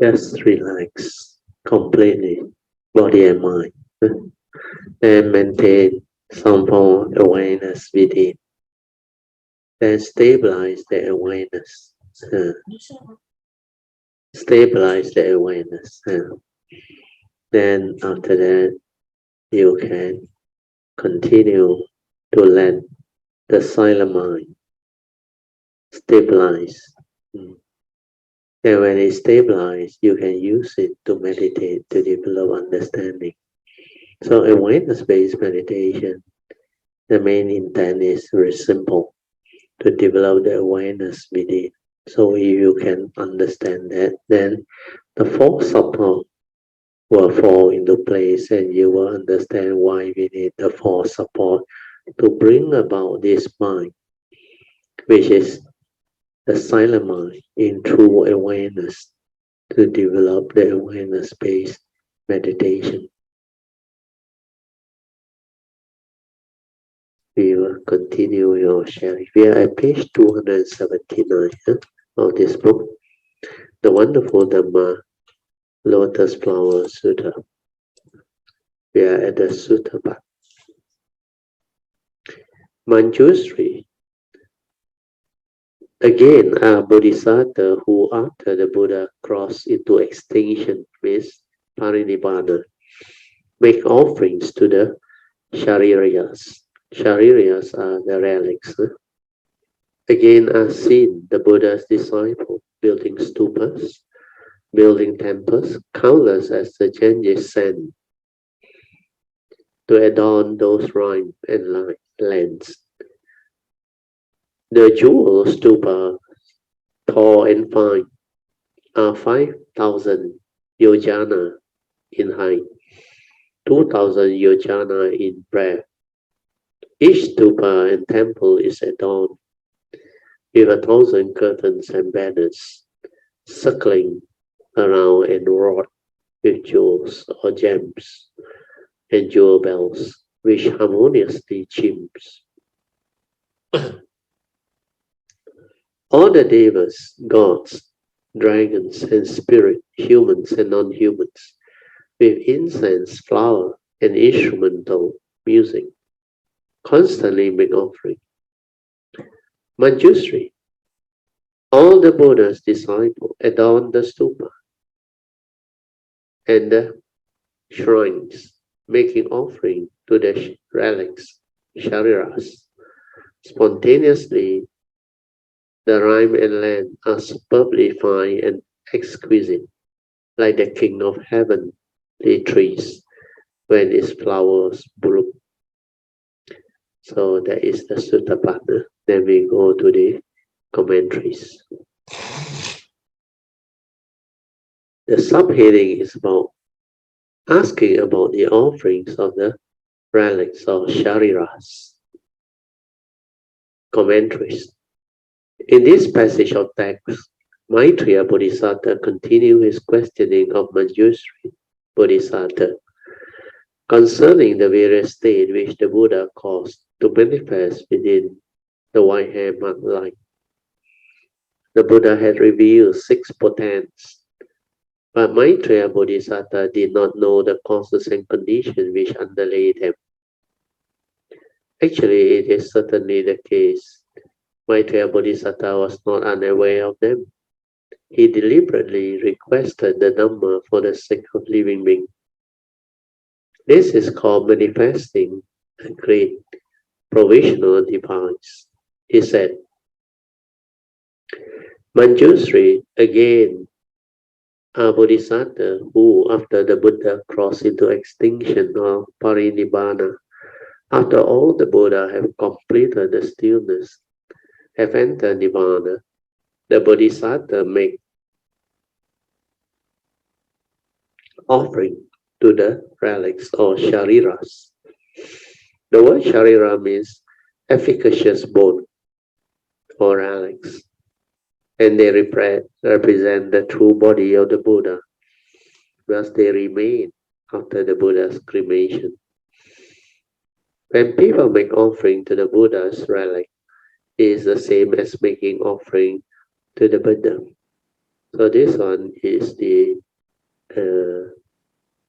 Just relax completely, body and mind, and maintain some form of awareness within. Then stabilize the awareness. Stabilize the awareness. Then after that, you can continue to let the silent mind stabilize. And when it's stabilized, you can use it to meditate, to develop understanding. So awareness-based meditation, the main intent is very simple, to develop the awareness within. So if you can understand that, then the four support will fall into place, and you will understand why we need the four support to bring about this mind, which is the silent mind, in true awareness, to develop the awareness-based meditation. We will continue your sharing. We are at page 279 of this book, the wonderful Dharma Lotus Flower Sutra. We are at the Sutta part. Manjushri, again, a bodhisattva who after the Buddha crossed into extinction, means parinibbana, make offerings to the shaririyas. Shaririyas are the relics. Again, are seen the Buddha's disciple building stupas, building temples, countless as the changes sent to adorn those shrines and lands. The jewel stupa, tall and fine, are 5,000 yojana in height, 2,000 yojana in breadth. Each stupa and temple is adorned with 1,000 curtains and banners, circling around and wrought with jewels or gems and jewel bells, which harmoniously chimes. All the devas, gods, dragons and spirits, humans and non-humans, with incense, flower, and instrumental music, constantly make offering. Manjushri, all the Buddha's disciples adorn the stupa and the shrines, making offering to the relics, shariras. Spontaneously, the rhyme and land are superbly fine and exquisite, like the king of heavenly trees when its flowers bloom. So that is the sutta partner. Then we go to the commentaries. The subheading is about asking about the offerings of the relics or shariras. Commentaries. In this passage of text, Maitreya Bodhisattva continues his questioning of Manjushri Bodhisattva concerning the various states which the Buddha caused to manifest within the white hair marked light. The Buddha had revealed 6 portents, but Maitreya Bodhisattva did not know the causes and conditions which underlay them. Actually, it is certainly the case. Maitreya Bodhisattva was not unaware of them. He deliberately requested the Dhamma for the sake of living beings. This is called manifesting a great provisional device. He said, Manjushri, again, a bodhisattva who, after the Buddha crossed into extinction or parinibbana, after all the Buddha have completed the stillness, have entered nirvana, the bodhisattva make offering to the relics or shariras. The word sharira means efficacious bone or relics, and they represent the true body of the Buddha, thus they remain after the Buddha's cremation. When people make offering to the Buddha's relic, it is the same as making offering to the Buddha. So this one is the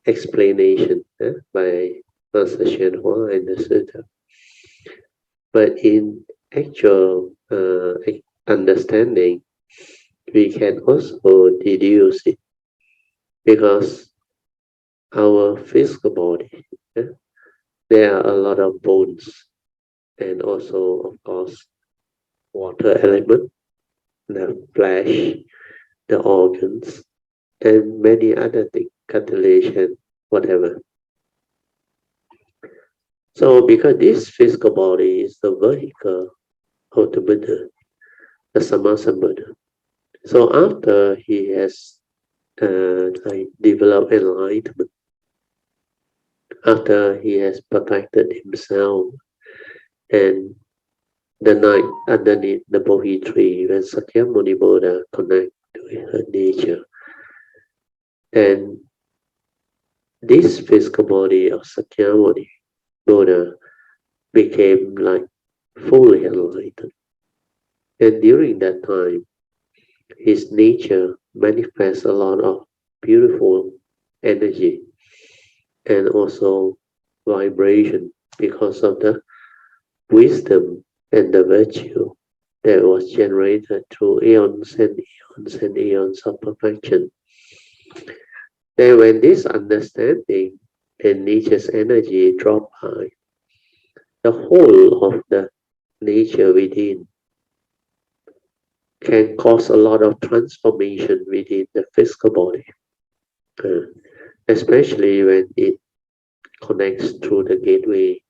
explanation by Master Hsuan in the Sutta. But in actual understanding, we can also deduce it, because our physical body, there are a lot of bones, and also, of course, water element, the flesh, the organs, and many other things, cartilage and whatever. So because this physical body is the vehicle of the Buddha, the Samasa Buddha. So after he has developed enlightenment, after he has perfected himself, and the night underneath the Bodhi tree, when Sakyamuni Buddha connected with her nature, and this physical body of Sakyamuni Buddha became like fully enlightened. And during that time, his nature manifests a lot of beautiful energy and also vibration, because of the wisdom and the virtue that was generated through eons and eons and eons of perfection. Then when this understanding and nature's energy drop by, the whole of the nature within can cause a lot of transformation within the physical body, especially when it connects through the gateway.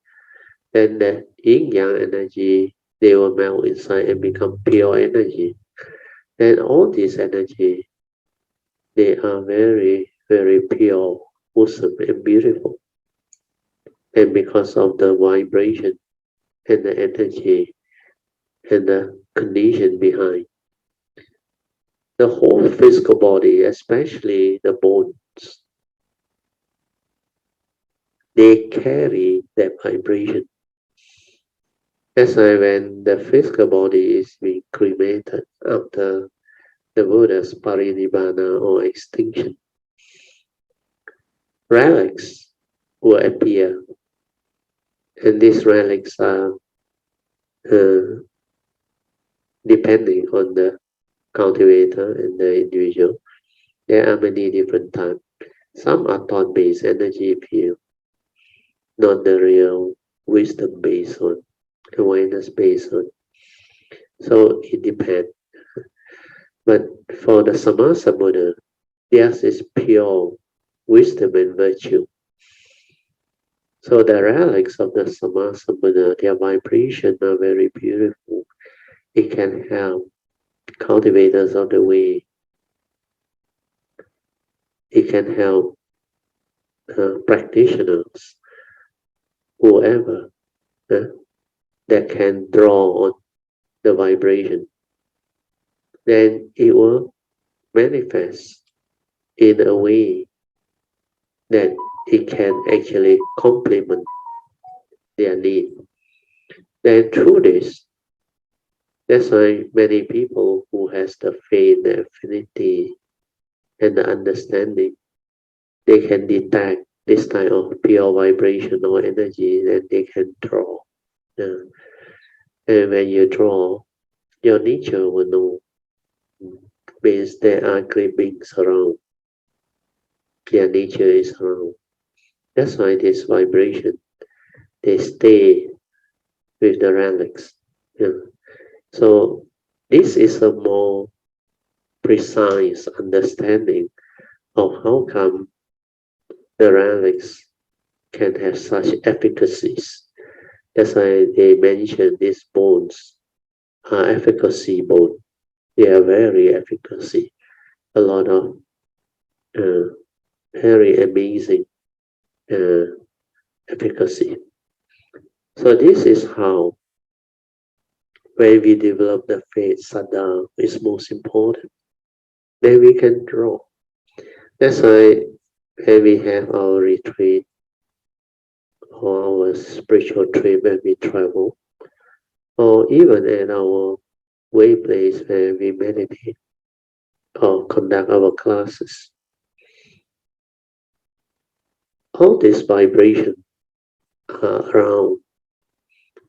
Then the yin-yang energy, they will melt inside and become pure energy. Then all this energy, they are very, very pure, wholesome, and beautiful. And because of the vibration and the energy and the condition behind, the whole physical body, especially the bones, they carry that vibration. That's why when the physical body is being cremated after the Buddha's parinibbana or extinction, relics will appear, and these relics are depending on the cultivator and the individual. There are many different types. Some are thought-based energy field, not the real wisdom-based one, awareness-based one. So it depends. But for the Samasa Buddha, theirs is pure wisdom and virtue. So the relics of the Samasa Buddha, their vibration are very beautiful. It can help cultivators of the way. It can help practitioners, whoever, that can draw on the vibration. Then it will manifest in a way that it can actually complement their need. Then through this, that's why many people who has the faith, the affinity, and the understanding, they can detect this type of pure vibration or energy, and they can draw. And when you draw, your nature will know. Means there are great beings around. Their nature is around. That's why this vibration, they stay with the relics. So this is a more precise understanding of how come the relics can have such efficacies. That's why they mention these bones are efficacy bone. They are very efficacy. A lot of very amazing efficacy. So this is how, when we develop the faith, Saddha is most important. Then we can draw. That's why when we have our retreat or our spiritual trip when we travel, or even at our way place where we meditate, or conduct our classes. All this vibration around,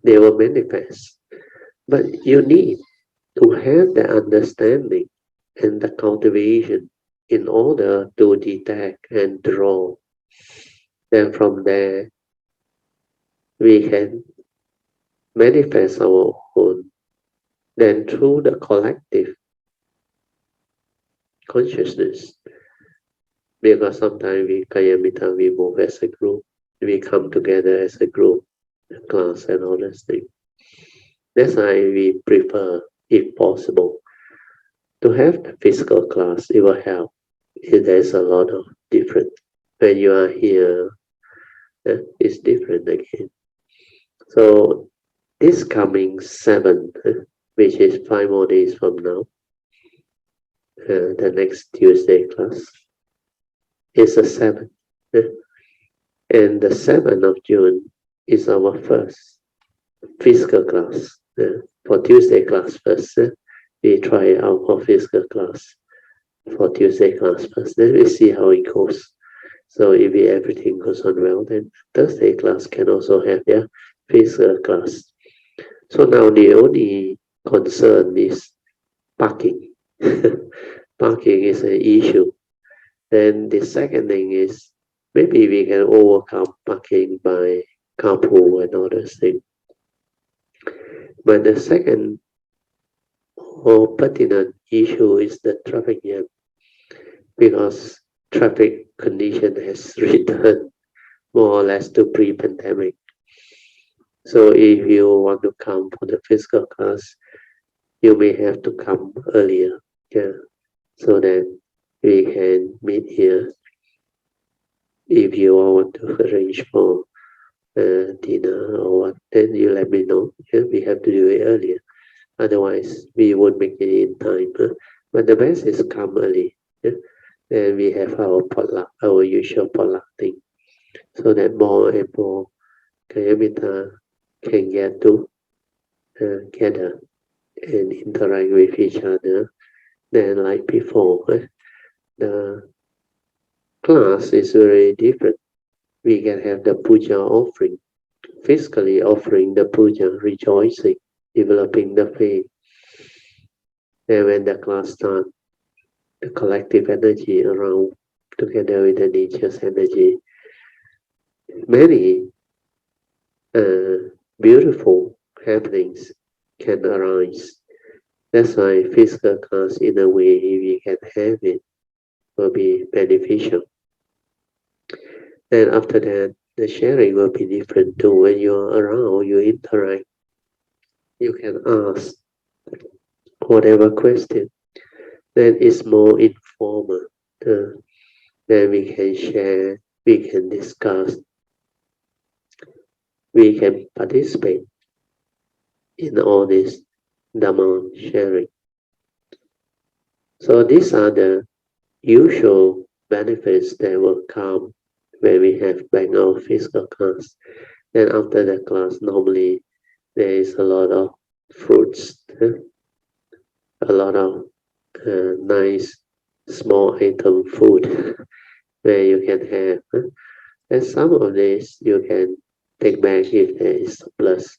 they will manifest. But you need to have the understanding and the cultivation in order to detect and draw. Then from there, we can manifest our own. Then through the collective consciousness, because sometimes we Kayamita, we move as a group, we come together as a group, a class and all those things. That's why we prefer, if possible, to have the physical class. It will help. There's a lot of different. When you are here, it's different again. So this coming 7th, which is 5 more days from now, the next Tuesday class is the 7th. And the 7th of June is our first physical class. For Tuesday class first, we try out for physical class. For Tuesday class first, then we see how it goes. So if everything goes on well, then Thursday class can also have their physical class. So now the only concern is parking. Parking is an issue. Then the second thing is maybe we can overcome parking by carpool and all those things. But the second or pertinent issue is the traffic jam, because traffic condition has returned more or less to pre-pandemic. So if you want to come for the physical class, you may have to come earlier, so that we can meet here. If you want to arrange for dinner or what, then you let me know. We have to do it earlier. Otherwise, we won't make it in time. But the best is come early. Then we have our potluck, our usual potluck thing, so that more and more Kayamita can get to gather and interact with each other than like before. The class is very different. We can have the puja offering, physically offering the puja, rejoicing, developing the faith. And when the class starts, the collective energy around, together with the nature's energy, many beautiful happenings can arise. That's why physical class, in a way, if we can have it, will be beneficial. Then after that, the sharing will be different too. When you're around, you interact, you can ask whatever question. Then it's more informal. Then we can share, we can discuss, we can participate in all this Dharma sharing. So these are the usual benefits that will come when we have back our physical class. Then after the class, normally there is a lot of fruits, a lot of nice small item food where you can have. And some of this you can take back if there is surplus.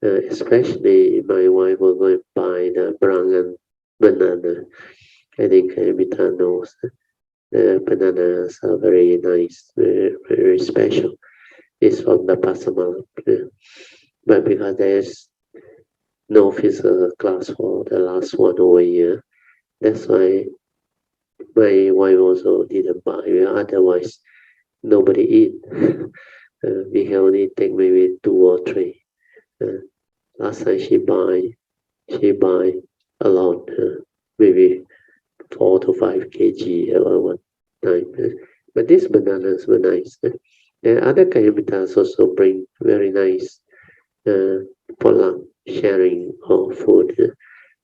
Especially my wife will go and buy the Brangan banana. I think Mita knows. The bananas are very nice, very special. It's from the Pasama. But because there's no physical class for the last 1 whole year, that's why my wife also didn't buy. Otherwise, nobody eat. We can only take maybe 2 or 3. Last time she buy a lot, maybe 4 to 5 kg at one time. But these bananas were nice. And other Kayamitas also bring very nice potluck sharing of food.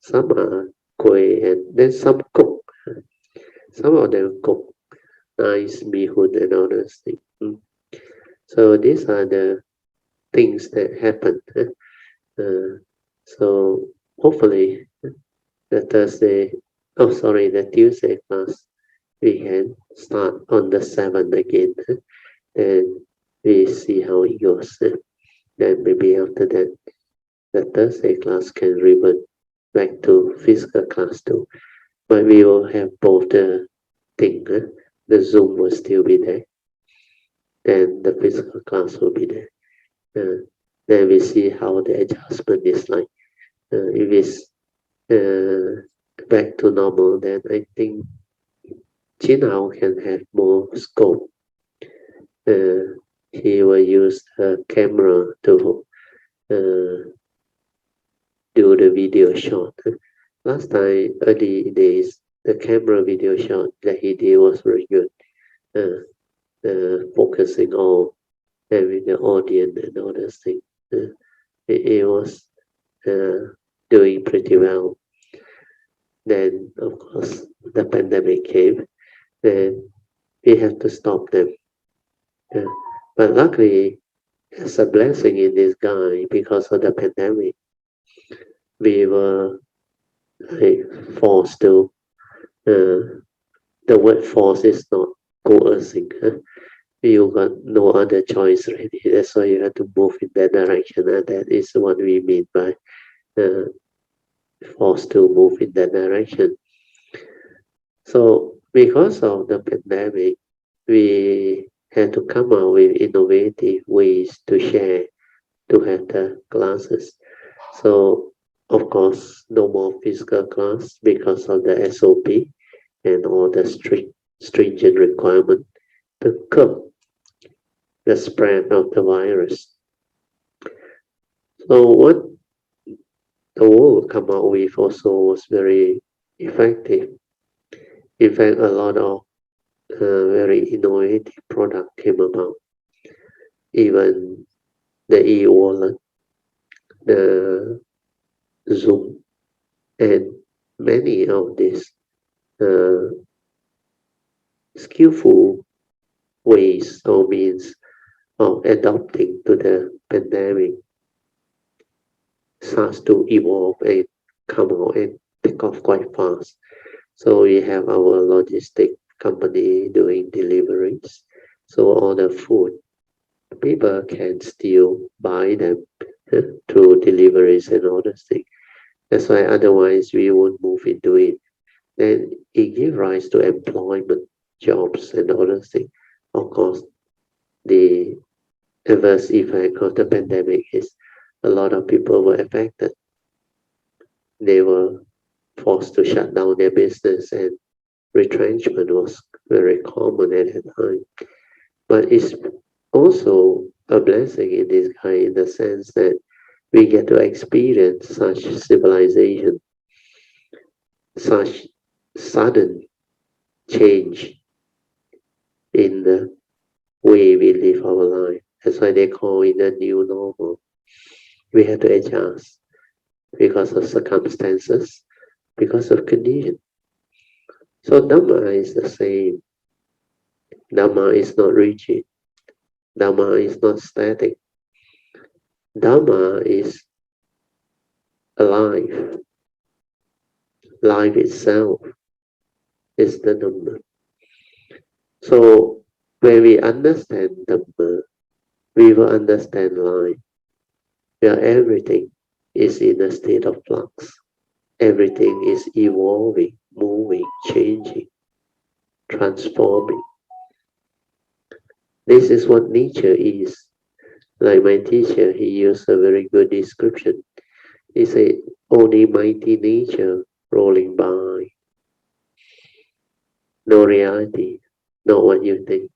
Some are kueh and then some cook. Some of them cook nice bihun and all those things. So these are the things that happen. So hopefully the Thursday Oh, sorry, the Tuesday class, we can start on the 7th again. And we see how it goes. Then maybe after that, the Thursday class can revert back to physical class too. But we will have both the thing. The Zoom will still be there. Then the physical class will be there. Then we see how the adjustment is like. If it's back to normal, then I think Jinao can have more scope. He will use the camera to do the video shot. Last time, early days, the camera video shot that he did was very good. Focusing on having the audience and all those things. It was doing pretty well. Then, of course, the pandemic came, and we have to stop them. But luckily, it's a blessing in disguise because of the pandemic. We were forced to, the word force is not coercing. You got no other choice really. That's why you have to move in that direction. And that is what we mean by forced to move in that direction. So because of the pandemic, we had to come up with innovative ways to share, to have the classes. So of course, no more physical class because of the SOP and all the stringent requirement to curb the spread of the virus. So what the world come out with also was very effective. In fact, a lot of very innovative product came about. Even the e-wallet, the Zoom, and many of these skillful ways or means of adapting to the pandemic starts to evolve and come out and take off quite fast. So we have our logistic company doing deliveries. So all the food, people can still buy them through deliveries and all those things. That's why otherwise we won't move into it. Then it gives rise to employment, jobs and all those things. Of course, the adverse effect of the pandemic is a lot of people were affected. They were forced to shut down their business, and retrenchment was very common at that time. But it's also a blessing in disguise in the sense that we get to experience such civilization, such sudden change in the way we live our life. That's why they call it a new normal. We have to adjust because of circumstances, because of condition. So Dhamma is the same. Dhamma is not rigid. Dhamma is not static. Dhamma is alive. Life itself is the Dhamma. So when we understand Dhamma, we will understand life, where everything is in a state of flux. Everything is evolving, moving, changing, transforming. This is what nature is. Like my teacher, he used a very good description. He said, only mighty nature rolling by. No reality, not what you think.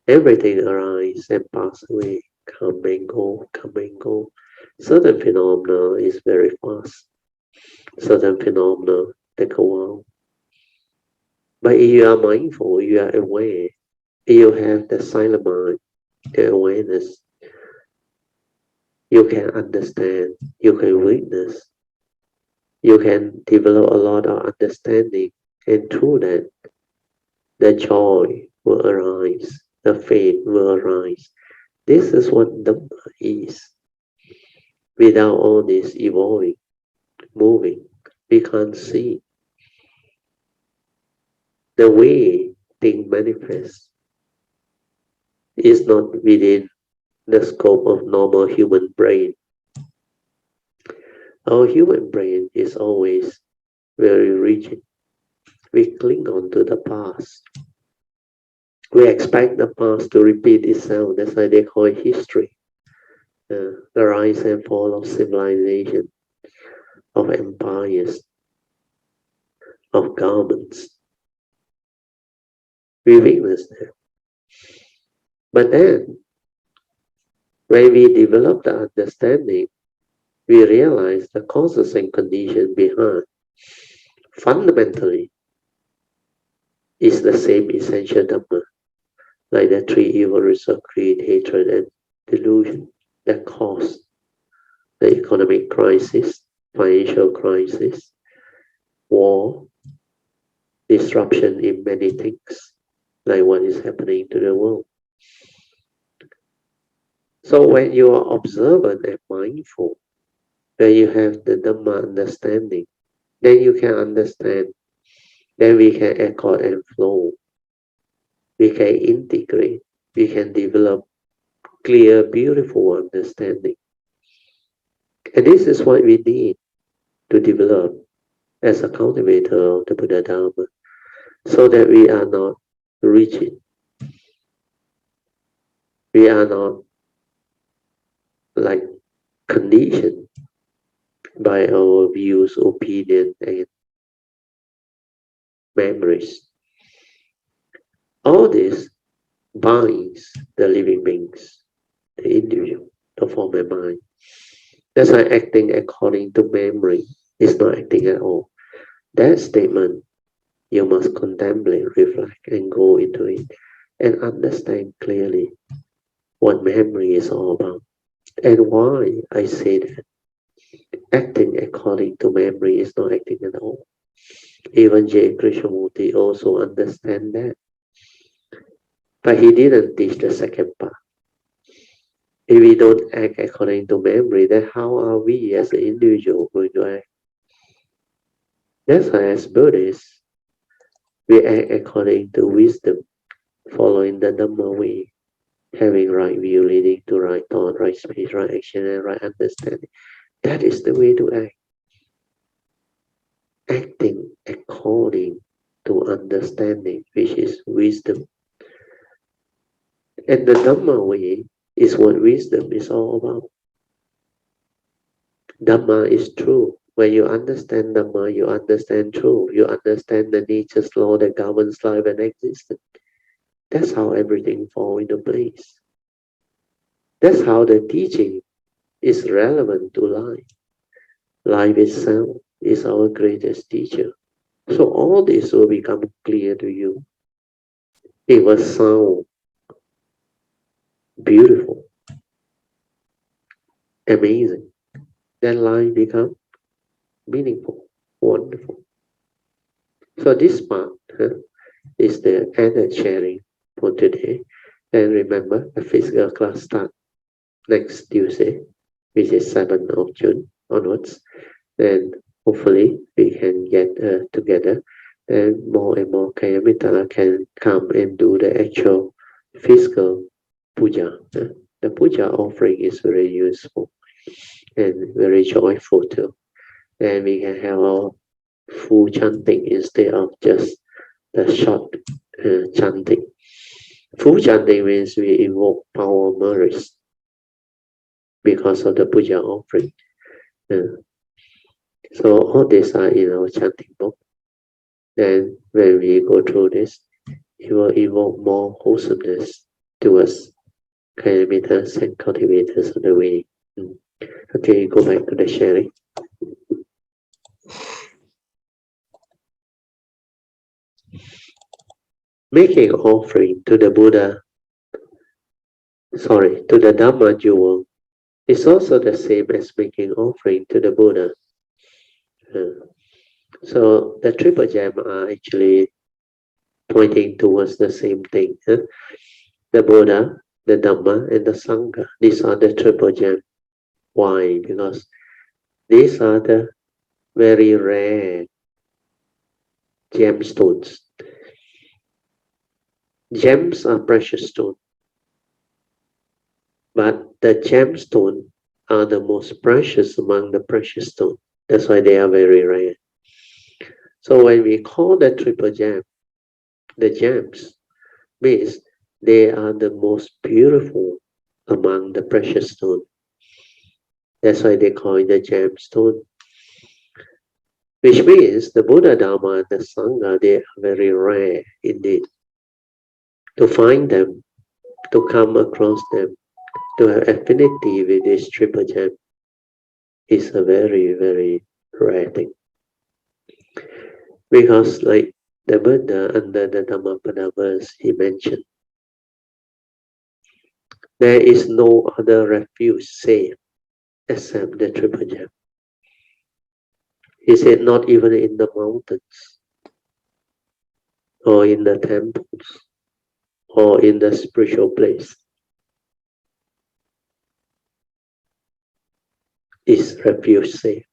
Everything arises and passes away, come and go, come and go. Certain phenomena is very fast. Certain phenomena take a while. But if you are mindful, you are aware, you have the silent mind, the awareness, you can understand, you can witness, you can develop a lot of understanding, and through that, the joy will arise, the faith will arise. This is what Dhamma is. Without all this evolving, moving, we can't see. The way things manifest is not within the scope of normal human brain. Our human brain is always very rigid. We cling on to the past. We expect the past to repeat itself. That's why they call it history. The rise and fall of civilization, of empires, of governments. We witness that. But then, when we develop the understanding, we realize the causes and conditions behind. Fundamentally, is the same essential Dharma, like the three evil roots of greed, hatred, and delusion that cause the economic crisis, financial crisis, war, disruption in many things, like what is happening to the world. So when you are observant and mindful, when you have the Dhamma understanding, then you can understand. Then we can accord and flow. We can integrate. We can develop clear, beautiful understanding. And this is what we need to develop as a cultivator of the Buddha Dharma, so that we are not rigid. We are not like conditioned by our views, opinions, and memories. All this binds the living beings, the individual, to form a mind. That's why acting according to memory is not acting at all. That statement, you must contemplate, reflect, and go into it, and understand clearly what memory is all about, and why I say that. Acting according to memory is not acting at all. Even J. Krishnamurti also understand that. But he didn't teach the second part. If we don't act according to memory, then how are we as an individual going to act? That's why as Buddhists, we act according to wisdom, following the Dhamma way, having right view leading to right thought, right speech, right action, and right understanding. That is the way to act. Acting according to understanding, which is wisdom. And the Dhamma way is what wisdom is all about. Dhamma is true. When you understand Dhamma, you understand truth. You understand the nature's law that governs life and existence. That's how everything falls into place. That's how the teaching is relevant to life. Life itself is our greatest teacher. So all this will become clear to you. It will sound beautiful, amazing. Then life becomes meaningful, wonderful. So this part is the added sharing for today. And remember, the physical class starts next Tuesday, which is 7th of June onwards. And hopefully we can get together, and more Kayamita can come and do the actual physical puja. The puja offering is very useful and very joyful too. And we can have our full chanting instead of just the short chanting. Full chanting means we invoke power merits because of the puja offering. So all these are in our chanting book. And when we go through this, it will evoke more wholesomeness towards kilometers and cultivators of the way. Okay, go back to the sharing. Making offering to the Buddha, to the Dhamma jewel, is also the same as making offering to the Buddha. So the triple gem are actually pointing towards the same thing. The Buddha, the Dhamma, and the Sangha. These are the triple gem. Why? Because these are the very rare gemstones. Gems are precious stones, but the gemstones are the most precious among the precious stones. That's why they are very rare. So when we call the triple gem, the gems, means they are the most beautiful among the precious stones. That's why they call it the gemstone. Which means the Buddha, Dharma, and the Sangha, they are very rare indeed. To find them, to come across them, to have affinity with this triple gem is a very, very rare thing. Because like the Buddha under the Dhammapada verse he mentioned, there is no other refuge safe except the triple gem. He said not even in the mountains or in the temples or in the spiritual place is refuge safe.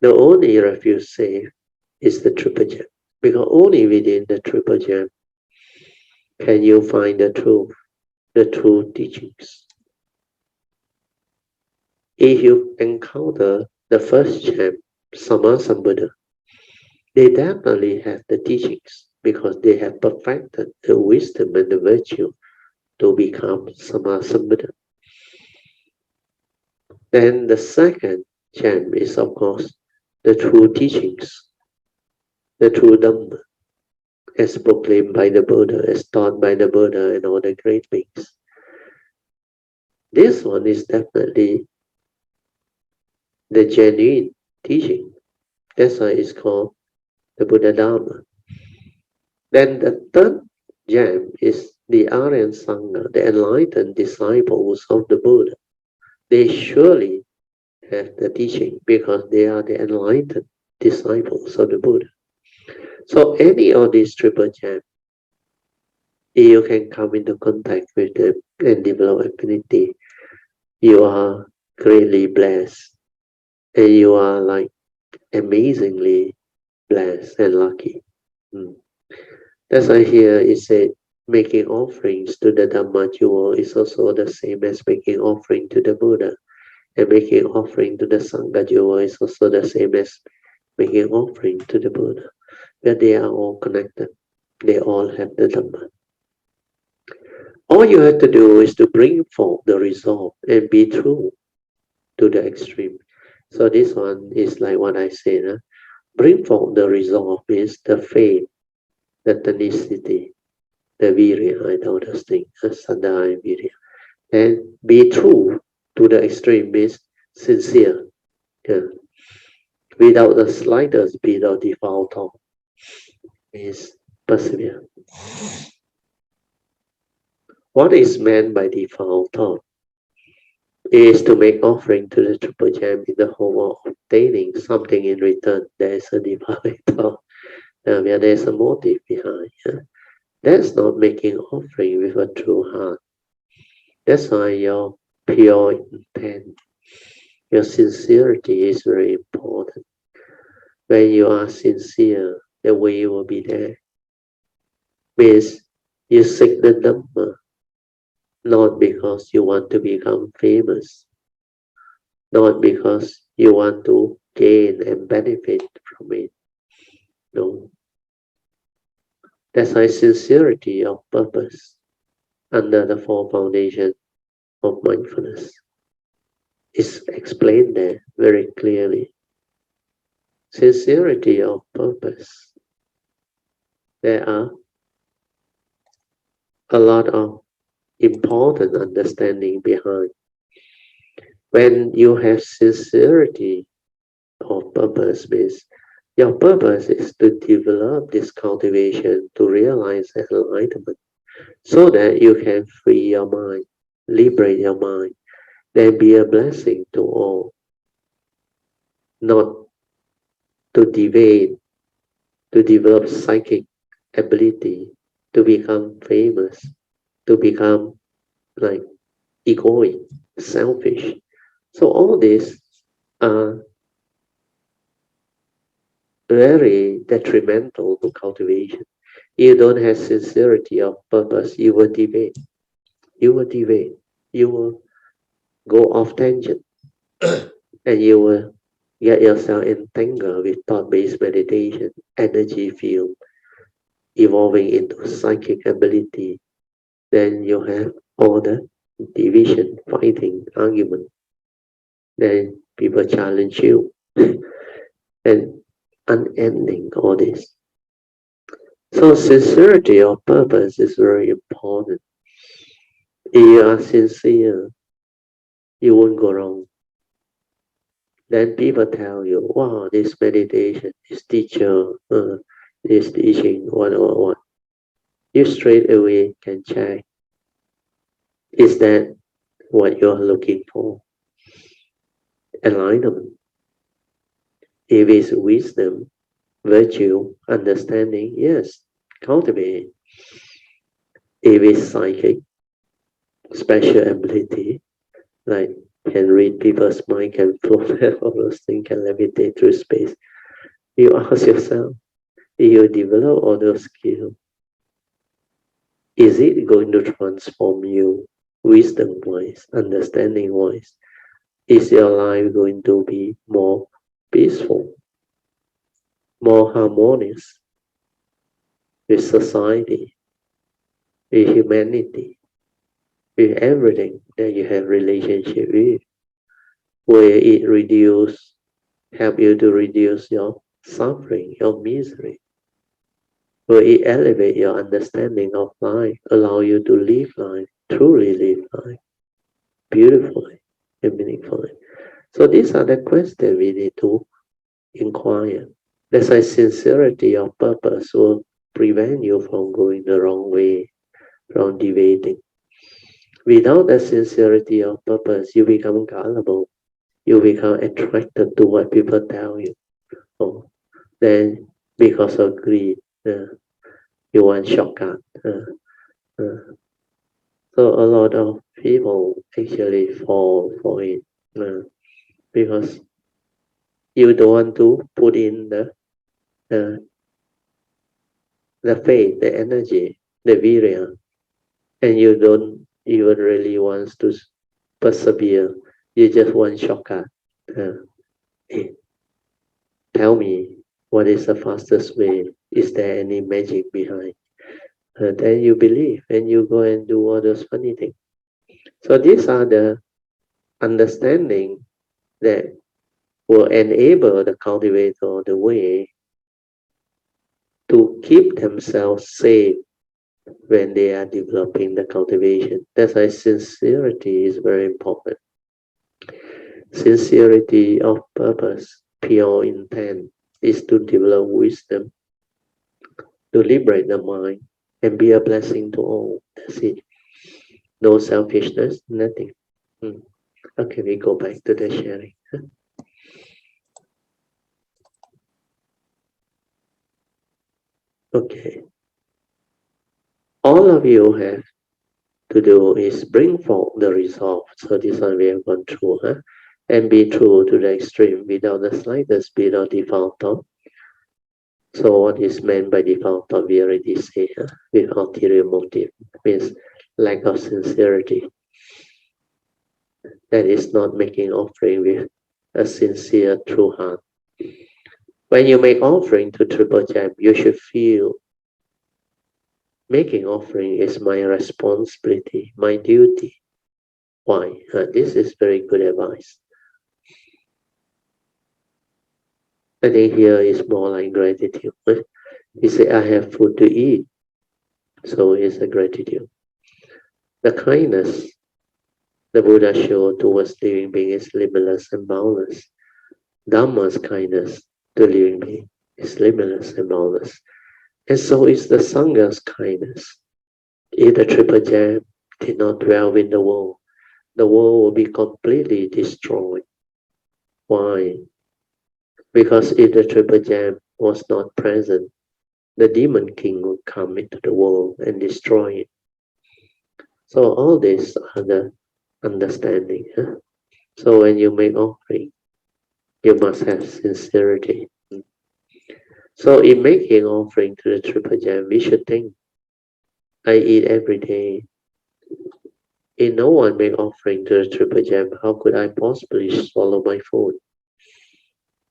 The only refuge safe is the triple gem, because only within the triple gem can you find the truth, the true teachings. If you encounter the first gem, Samasa Buddha, they definitely have the teachings because they have perfected the wisdom and the virtue to become Samasa Buddha. Then the second gem is, of course, the true teachings, the true Dhamma, as proclaimed by the Buddha, as taught by the Buddha and all the great beings. This one is definitely the genuine teaching. That's why it's called the Buddha Dharma. Then the third gem is the Aryan Sangha, the enlightened disciples of the Buddha. They surely have the teaching because they are the enlightened disciples of the Buddha. So any of these triple gems, you can come into contact with them and develop affinity. You are greatly blessed, and you are like amazingly blessed and lucky. That's why here it said making offerings to the Dhamma jewel is also the same as making offering to the Buddha, and making offering to the Sangha jewel is also the same as making offering to the Buddha. But they are all connected. They all have the Dhamma. All you have to do is to bring forth the resolve and be true to the extreme. So this one is like what I said. Bring forth the resolve is the faith, the tenacity, the virya, and all those things, saddha and virya. And be true to the extreme is sincere. Yeah. Without the slightest bit of default thought is persevere. What is meant by default thought is to make offering to the triple gem in the hope of obtaining something in return. There is a default thought where there is a motive behind. That's not making offering with a true heart. That's why your pure intent, your sincerity is very important. When you are sincere, the way will be there. Means you seek the Dhamma, not because you want to become famous, not because you want to gain and benefit from it. No. That's why sincerity of purpose under the four foundations of mindfulness is explained there very clearly. Sincerity of purpose. There are a lot of important understanding behind. When you have sincerity of purpose, means your purpose is to develop this cultivation to realize enlightenment so that you can free your mind, liberate your mind, then be a blessing to all. Not to deviate, to develop psychic ability, to become famous, to become like egoic, selfish. So all these are very detrimental to cultivation. You don't have sincerity of purpose, you will deviate. You will go off tangent. And you will get yourself entangled with thought-based meditation, energy field, evolving into psychic ability. Then you have all the division, fighting, argument. Then people challenge you. And unending all this. So sincerity of purpose is very important. If you are sincere, you won't go wrong. Then people tell you, wow, this meditation, this teacher, this teaching, what. You straight away can check. Is that what you're looking for? Enlightenment. If it's wisdom, virtue, understanding, yes, cultivate it. If it's psychic, special ability, like can read people's mind, can float, all those things, can levitate through space. You ask yourself, you develop all those skills, is it going to transform you wisdom-wise, understanding-wise? Is your life going to be more peaceful, more harmonious with society, with humanity, with everything that you have relationship with? Where it help you to reduce your suffering, your misery. Where it elevate your understanding of life, allow you to live life, truly live life, beautifully and meaningfully. So these are the questions we need to inquire. That's why sincerity of purpose will prevent you from going the wrong way, from deviating. Without the sincerity of purpose, you become gullible. You become attracted to what people tell you. Then because of greed, you want shortcut. So a lot of people actually fall for it because you don't want to put in the faith, the energy, the virya, and you don't even really want to persevere. You just want shortcut. Hey, tell me what is the fastest way? Is there any magic behind? Then you believe and you go and do all those funny things. So these are the understanding that will enable the cultivator the way to keep themselves safe when they are developing the cultivation. That's why sincerity is very important. Sincerity of purpose, pure intent, is to develop wisdom, to liberate the mind, and be a blessing to all. That's it. No selfishness, nothing. Okay, we go back to the sharing. Okay. All of you have to do is bring forth the resolve. So this one we have gone through, and be true to the extreme without the slightest bit of default thought. So what is meant by default thought, we already say, with ulterior motive, means lack of sincerity. That is not making offering with a sincere, true heart. When you make offering to Triple Gem, you should feel making offering is my responsibility, my duty. Why? This is very good advice. I think here is more like gratitude. You say, I have food to eat. So it's a gratitude. The kindness the Buddha showed towards living beings is limitless and boundless. Dharma's kindness to living beings is limitless and boundless. And so is the Sangha's kindness. If the Triple Gem did not dwell in the world will be completely destroyed. Why? Because if the Triple Gem was not present, the Demon King would come into the world and destroy it. So all these are the understanding. So when you make offering, you must have sincerity. So in making offering to the Triple Gem, we should think, I eat every day. If no one make offering to the Triple Gem, how could I possibly swallow my food?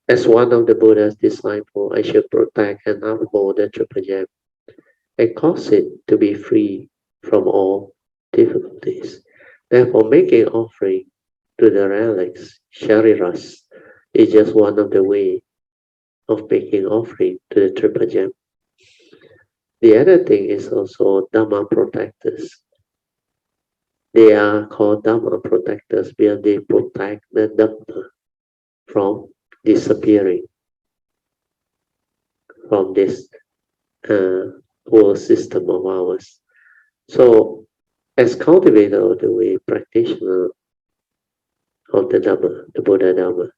As one of the Buddha's disciples, I should protect and uphold the Triple Gem and cause it to be free from all difficulties. Therefore, making offering to the relics, shariras, is just one of the ways of making offering to the Triple Gem. The other thing is also Dharma protectors. They are called Dharma protectors because they protect the Dhamma from disappearing from this whole system of ours. So, as cultivator of the way, practitioner of the Dhamma, the Buddha Dhamma,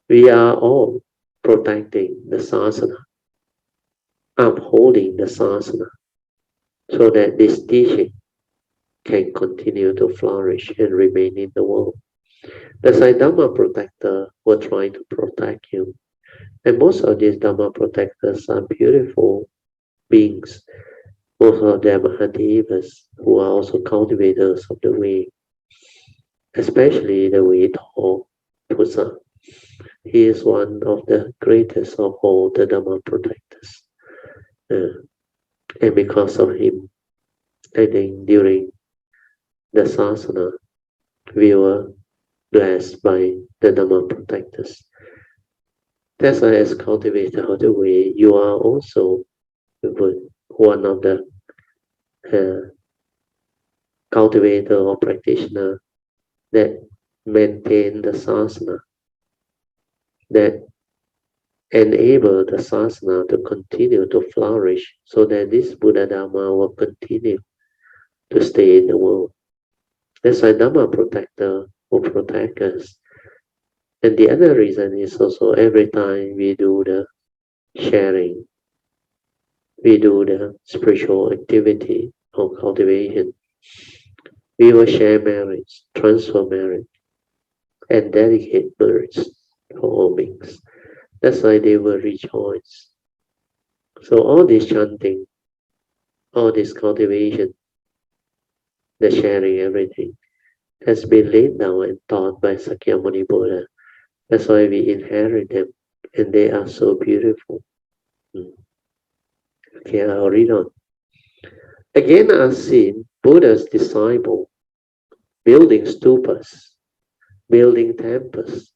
we are all protecting the sasana, upholding the sasana, so that this teaching can continue to flourish and remain in the world. The Dhamma protector will try to protect you. And most of these Dhamma protectors are beautiful beings. Most of them are devas who are also cultivators of the way, especially the way tall Pusa. He is one of the greatest of all the Dhamma protectors. And because of him, I think during the sasana, we were blessed by the Dhamma protectors. That's why as cultivator of the way, you are also one of the cultivator or practitioner that maintain the sasana, that enable the sasana to continue to flourish so that this Buddha Dhamma will continue to stay in the world. That's why Dhamma protector will protect us. And the other reason is also every time we do the sharing, we do the spiritual activity or cultivation, we will share merits, transfer merit, and dedicate merits for all beings. That's why they will rejoice. So all this chanting, all this cultivation, the sharing, everything, has been laid down and taught by Sakyamuni Buddha. That's why we inherit them, and they are so beautiful. Okay, I'll read on. Again, I've seen Buddha's disciple building stupas, building temples.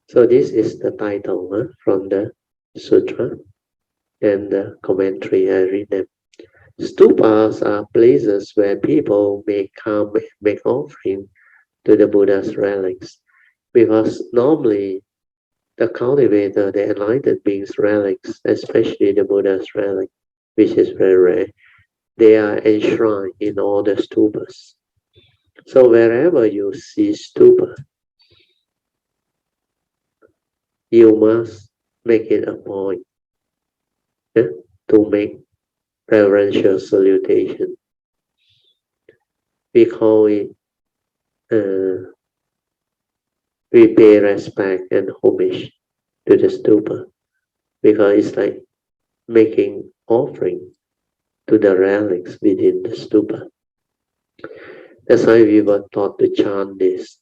So this is the title from the sutra and the commentary. I read them. Stupas are places where people may come and make offering to the Buddha's relics, because normally the cultivator, the enlightened beings' relics, especially the Buddha's relic, which is very rare, they are enshrined in all the stupas. So wherever you see stupa, you must make it a point to make reverential salutation. We call it, we pay respect and homage to the stupa, because it's like making offering to the relics within the stupa. That's why we were taught to chant this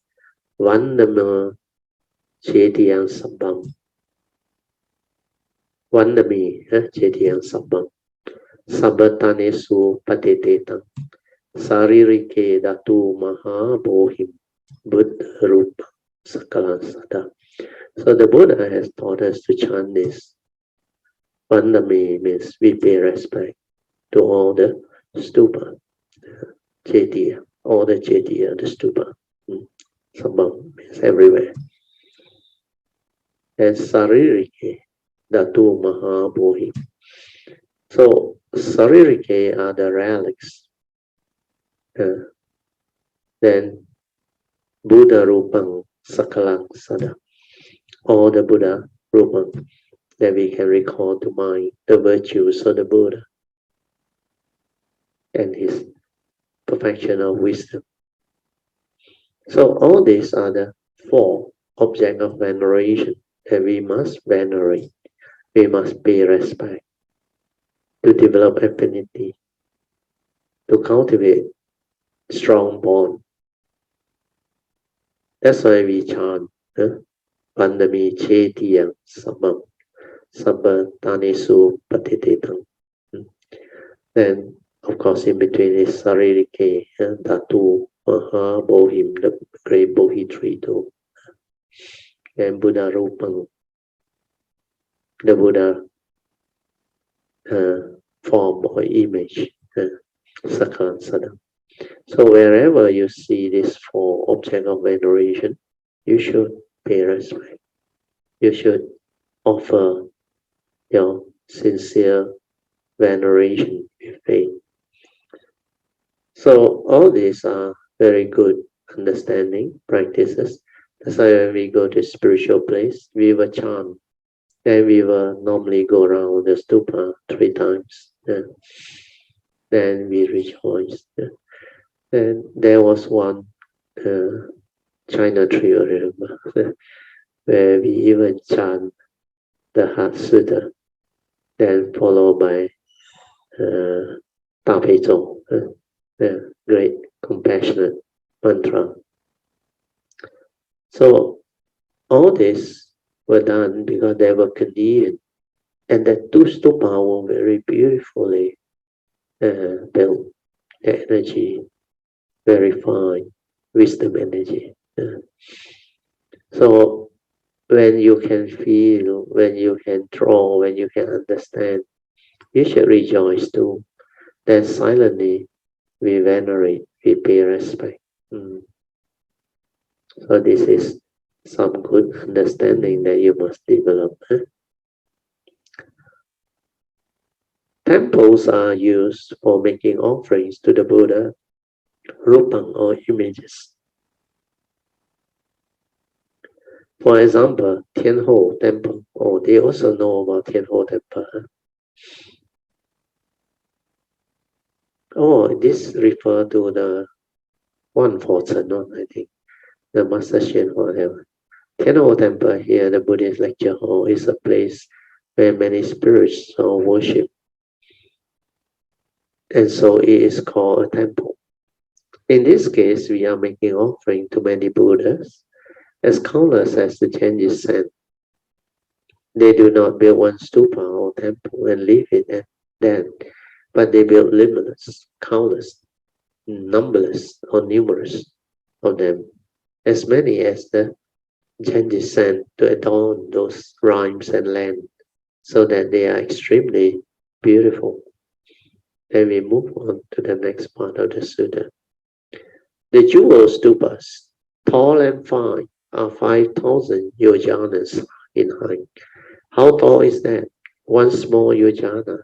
Vandama Chetiyang Sabbam. Vandami Chetiyang Sabbam. Sabbatanesu Patetetang. Saririke Datu Mahabohim Buddha Rupa Sakalan Sada. So the Buddha has taught us to chant this. Vandami means we pay respect to all the stupa, Chetiya, all the Chetiya, the stupa. Sabbam means everywhere. And Saririke Datu Mahabohim. So Saririke are the relics. Then Buddha Rupang Sakalang Sada. All the Buddha Rupang that we can recall to mind, the virtues of the Buddha and his perfection of wisdom. So all these are the four objects of veneration and we must venerate, we must pay respect, to develop affinity, to cultivate strong bond. That's why we chant, Pandami Chetiyang Samam Sabba Tanesu Patititang. Then, of course, in between is Saririke, Dhatu, Maha Bohim, the great Bohi tree too, and Buddha Rupang, the Buddha form or image, Sakhan Sadam. So wherever you see this four object of veneration, you should pay respect. You should offer your sincere veneration with faith. So all these are very good understanding practices. That's why when we go to spiritual place, we will chant. Then we will normally go around the stupa 3 times. Then we rejoice. Then there was one China trio, remember, where we even chant the Heart Sutta, then followed by Ta Pei Zong, the great compassionate mantra. So all this were done because they were convenient, and the 2 stupa were very beautifully built. The energy, very fine, wisdom energy. So when you can feel, when you can draw, when you can understand, you should rejoice too. Then silently we venerate, we pay respect. So this is some good understanding that you must develop. Temples are used for making offerings to the Buddha, Rupang, or images. For example, Tianho Temple. Oh, they also know about Tianho Temple. Oh, this refers to the one for Chenon, I think. The Master Hsuan whatever. Tianho Temple here, the Buddhist lecture hall, is a place where many spirits are worshipped. And so it is called a temple. In this case, we are making offering to many Buddhas, as countless as the changes sent. They do not build one stupa or temple and leave it at that, but they build limitless, countless, numberless or numerous of them, as many as the changes sent to adorn those rhymes and land, so that they are extremely beautiful. Then we move on to the next part of the sutta. The jewel stupas, tall and fine, are 5,000 yojanas in height. How tall is that? One small yojana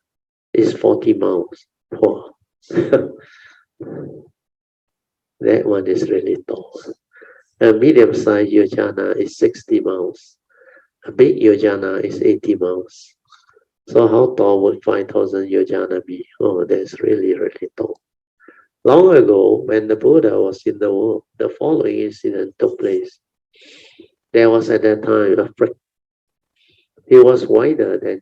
is 40 miles. Wow. That one is really tall. A medium-sized yojana is 60 miles. A big yojana is 80 miles. So how tall would 5,000 yojana be? Oh, that's really, really tall. Long ago, when the Buddha was in the world, the following incident took place. There was at that time a prick. He was wider than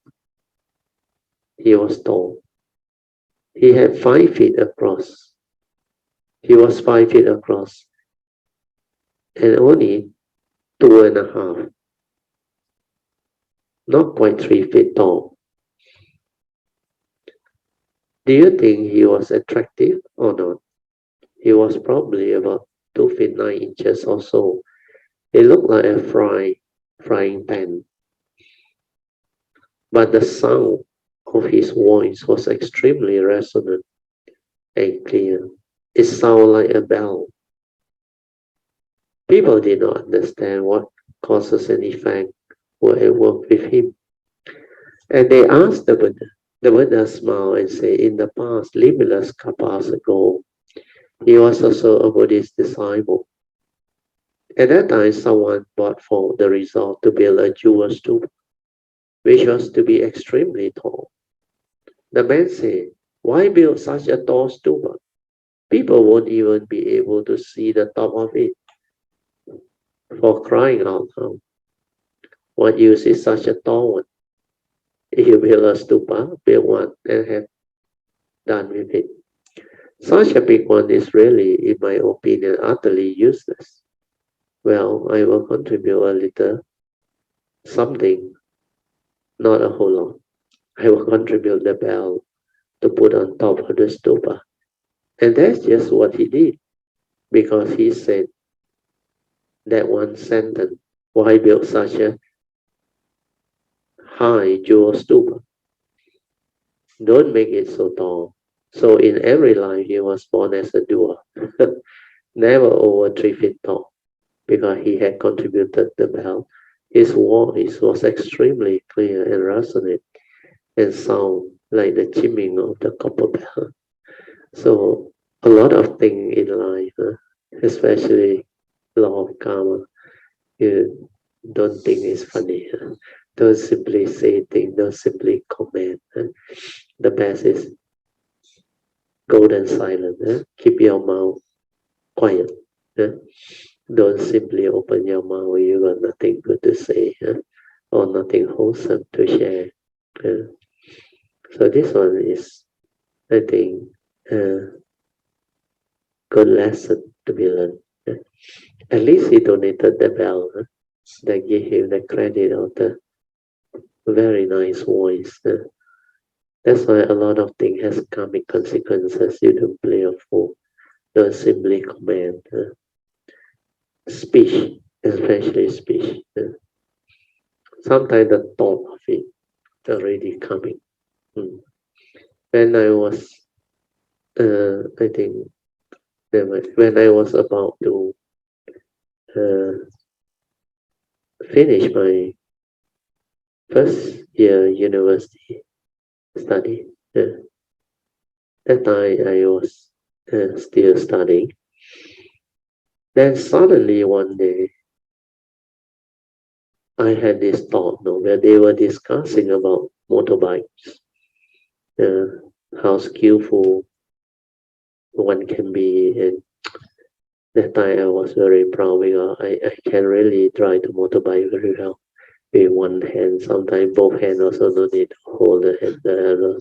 he was tall. He had 5 feet across. He was 5 feet across and only 2.5. Not quite 3 feet tall. Do you think he was attractive or not? He was probably about 2 feet 9 inches or so. He looked like a frying pan. But the sound of his voice was extremely resonant and clear. It sounded like a bell. People did not understand what causes and effect were at work with him. And they asked the Buddha. The Buddha smiled and said, in the past, limitless kalpas ago, he was also a Buddhist disciple. At that time, someone brought forth the resolve to build a jewel stupa, which was to be extremely tall. The man said, why build such a tall stupa? People won't even be able to see the top of it. For crying out loud. what use is such a tall one? If you build a stupa, build one and have done with it. Such a big one is really, in my opinion, utterly useless. Well, I will contribute a little something, not a whole lot. I will contribute the bell to put on top of the stupa. And that's just what he did, because he said that one sentence, why build such a high jewel stupa? Don't make it so tall. So in every life, he was born as a dwarf, never over 3 feet tall, because he had contributed the bell. His voice was extremely clear and resonant and sound like the chiming of the copper bell. So a lot of things in life, especially law of karma, you don't think it's funny. Don't simply say things, don't simply comment. The best is golden silent. Keep your mouth quiet. Don't simply open your mouth when you got nothing good to say or nothing wholesome to share. So this one is, I think, a good lesson to be learned. At least he donated the bell. They give him the credit of the very nice voice. That's why a lot of things has karmic consequences. You don't play a fool. Don't simply comment. Speech, especially speech. Sometimes the thought of it already coming. When I was, I think, when I was about to finish my first year university study, that time I was still studying. Then suddenly one day, I had this thought, where they were discussing about motorbikes, how skillful one can be. And that time I was very proud because I can really drive the motorbike very well with one hand. Sometimes both hands also no need to hold the handle.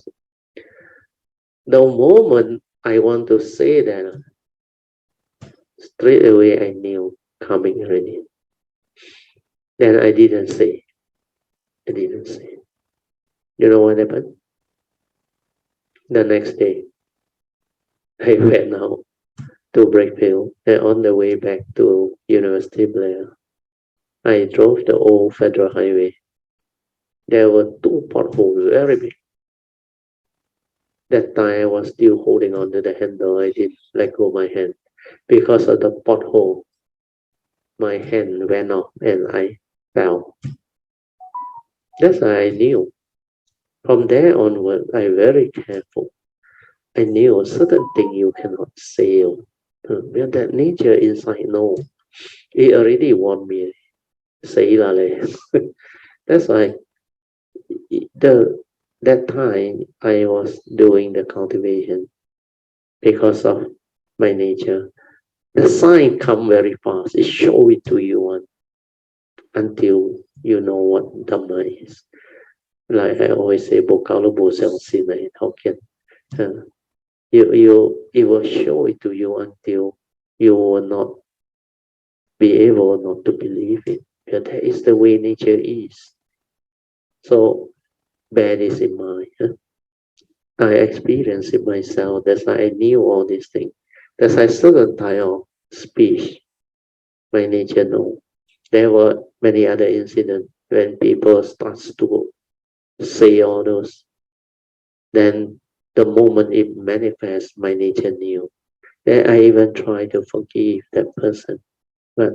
The moment I want to say that, straight away I knew coming already. Then I didn't say. You know what happened? The next day, I went out to Breakfield, and on the way back to University Blair, I drove the old federal highway. There were 2 potholes, very big. That time I was still holding on to the handle. I didn't let go my hand. Because of the pothole, my hand went off and I fell. That's why I knew. From there onward, I'm very careful. I knew certain things you cannot say. Because that nature inside, no. It already warned me. Say la le. That's why that time I was doing the cultivation because of my nature. The sign come very fast. It show it to you until you know what Dharma is. Like I always say, it will show it to you until you will not be able not to believe it. But that is the way nature is. So bear this in mind. I experienced it myself. That's why I knew all these things. That's why certain type of speech, my nature know. There were many other incidents when people start to say all those. Then the moment it manifests, my nature knew. Then I even try to forgive that person. But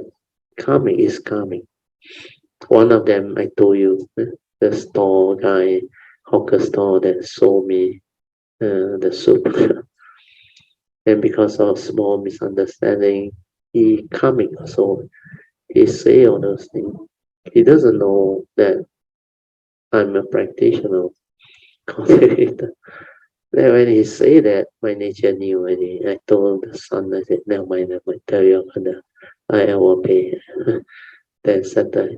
karmic is karmic. One of them, I told you, the store guy, hawker store that sold me the soup. And because of small misunderstanding, he coming. So he say all those things. He doesn't know that I'm a practitioner, cultivator. Then when he say that, my nature knew. And I told the son, I said, never mind, tell your father, I will pay. Then Saturday,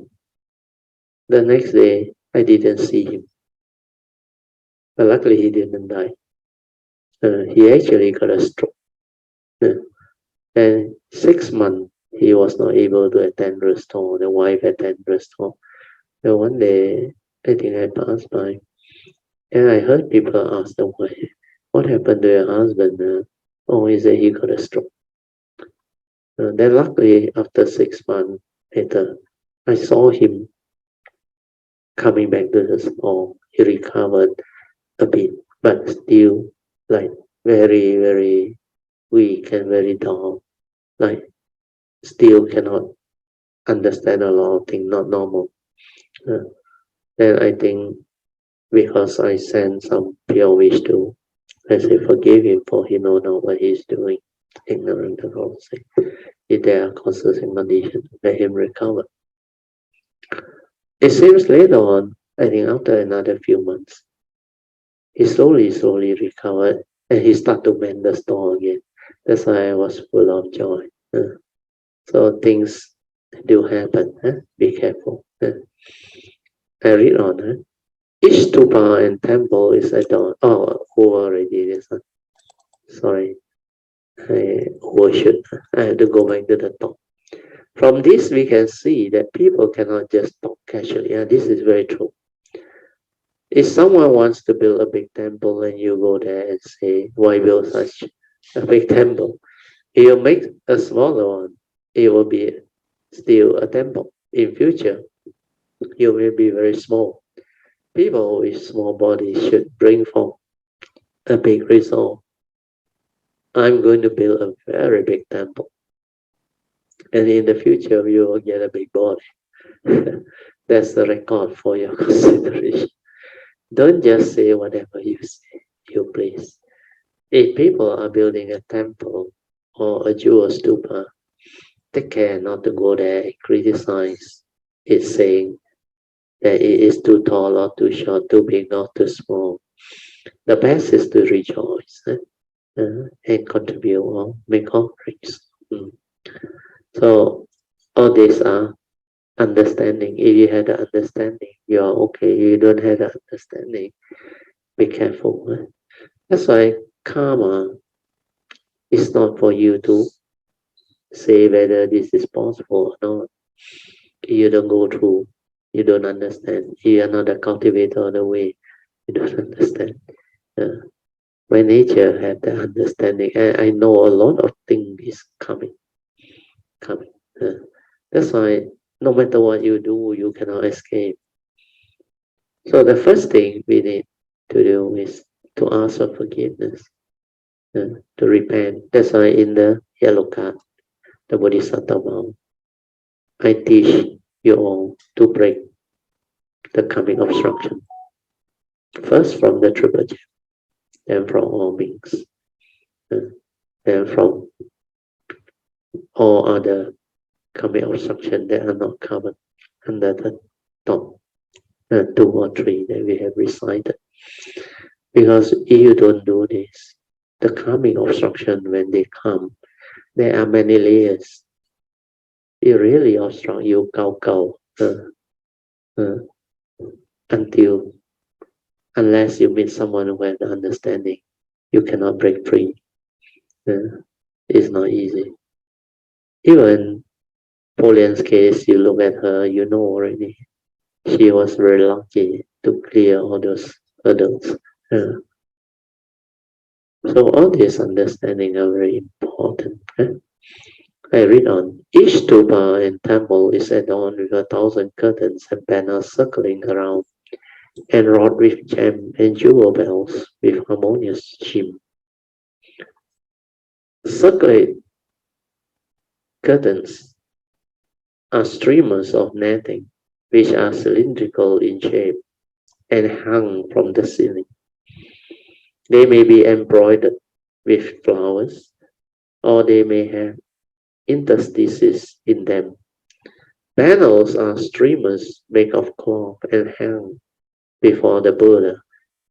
The next day, I didn't see him. But luckily, he didn't die. He actually got a stroke. And 6 months, he was not able to attend restore. The wife attended restore. So one day, I think I passed by, and I heard people ask the wife, "What happened to your husband?" Oh, he said he got a stroke. Then luckily, after 6 months later, I saw him coming back to the store. He recovered a bit, but still like very, very weak and very dull. Like still cannot understand a lot of things, not normal. Then I think because I sent some pure wish to, I say forgive him for he know not what he's doing, ignorant of all things. If there are causes and conditions, let him recover. It seems later on, I think after another few months, he slowly recovered and he started to mend the store again. That's why I was full of joy. So things do happen. Be careful. I read on. Each stupa and temple is adorned. Oh, over already this one. Sorry. I overshoot. I have to go back to the top. From this, we can see that people cannot just talk casually. This is very true. If someone wants to build a big temple and you go there and say, why build such a big temple? If you make a smaller one, it will be still a temple. In future, you will be very small. People with small bodies should bring forth a big resolve. I'm going to build a very big temple. And in the future, you will get a big body. That's the record for your consideration. Don't just say whatever you say, you please. If people are building a temple or a jewel stupa, take care not to go there and criticize it, saying that it is too tall or too short, too big or too small. The best is to rejoice and contribute or make offerings. So all these are understanding. If you have the understanding, you are okay. If you don't have the understanding, be careful. That's why karma is not for you to say whether this is possible or not. You don't go through, you don't understand. You are not a cultivator of the way, you don't understand. My nature had the understanding, and I know a lot of things is coming. That's why no matter what you do, you cannot escape. So the first thing we need to do is to ask for forgiveness, to repent. That's why in the yellow card, the Bodhisattva vow, I teach you all to break the coming obstruction. First from the triple gem, then from all beings, then from all other coming obstruction that are not covered under the top 2 or 3 that we have recited. Because if you don't do this, the coming obstruction, when they come, there are many layers. It really obstruct you until, unless you meet someone who has the understanding, you cannot break free. It's not easy. Even Pauline's case, you look at her, you know already. She was very lucky to clear all those hurdles. So all this understanding are very important. I read on. Each stupa and temple is adorned with 1,000 curtains and banners circling around, and wrought with gem and jewel bells with harmonious chime. Circlate curtains are streamers of netting, which are cylindrical in shape and hung from the ceiling. They may be embroidered with flowers, or they may have interstices in them. Panels are streamers made of cloth and hung before the Buddha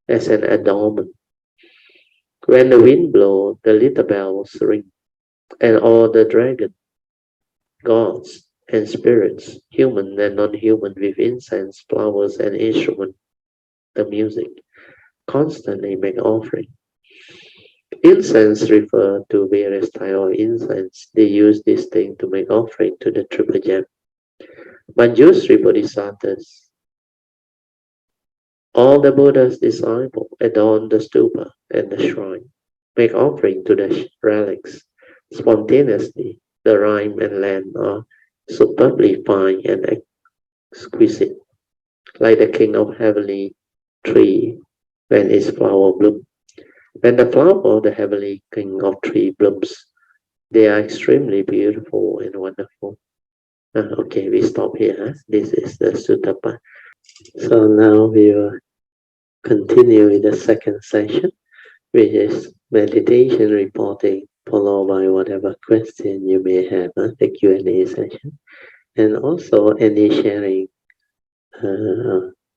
as an adornment. When the wind blows, the little bells ring, and all the dragon gods and spirits, human and non-human, with incense, flowers, and instrument, the music, constantly make offering. Incense refer to various types of incense. They use this thing to make offering to the triple gem. Manjusri Bodhisattvas, all the Buddha's disciples adorn the stupa and the shrine, make offering to the relics. Spontaneously, the rhyme and land are superbly fine and exquisite, like the king of heavenly tree when its flower blooms. When the flower of the heavenly king of tree blooms, they are extremely beautiful and wonderful. Okay, we stop here. Huh? This is the sutta part. So now we will continue with the second session, which is meditation reporting, followed by whatever question you may have, the Q&A session, and also any sharing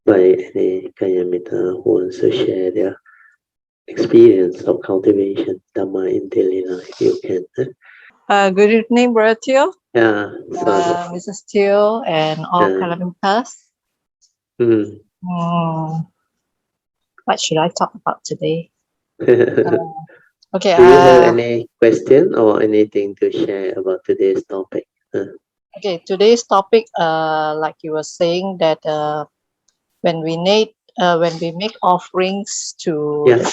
by any Kayamita who wants to share their experience of cultivation Dharma in daily life. You can. Good evening, Brother Teo, Yeah. Mrs. Teo, and all Kalamitas. What should I talk about today? Okay. Do you have any question or anything to share about today's topic? Okay, today's topic, like you were saying, that when we make offerings to the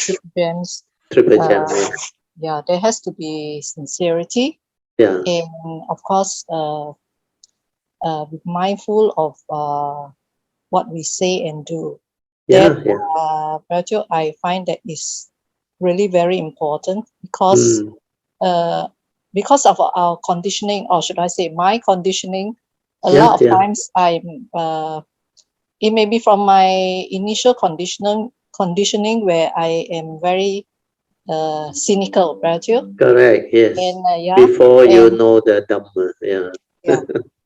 triple gems, yeah, there has to be sincerity. Yeah. And of course, be mindful of what we say and do. That, I find that is really very important because of our conditioning, or should I say my conditioning, a lot of times I'm it may be from my initial conditioning where I am very cynical, right? Correct, yes. And, before you know the Dhamma,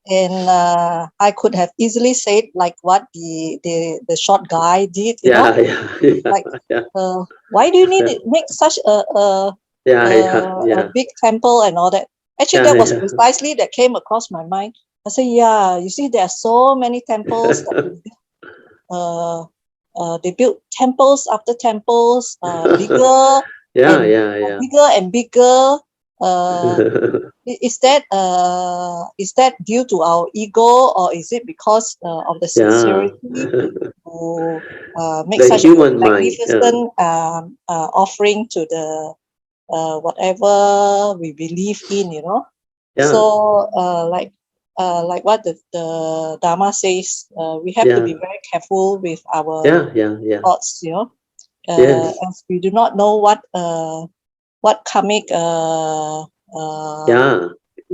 and I could have easily said like what the short guy did, you know? Like, why do you need to make such a big temple and all that? Actually, that was precisely that came across my mind. I said, you see, there are so many temples that they built temples after temples, bigger, bigger and bigger. Is that due to our ego, or is it because of the sincerity to make the such a magnificent offering to the whatever we believe in, you know? So like what the Dharma says, we have to be very careful with our thoughts, you know, as we do not know what karmic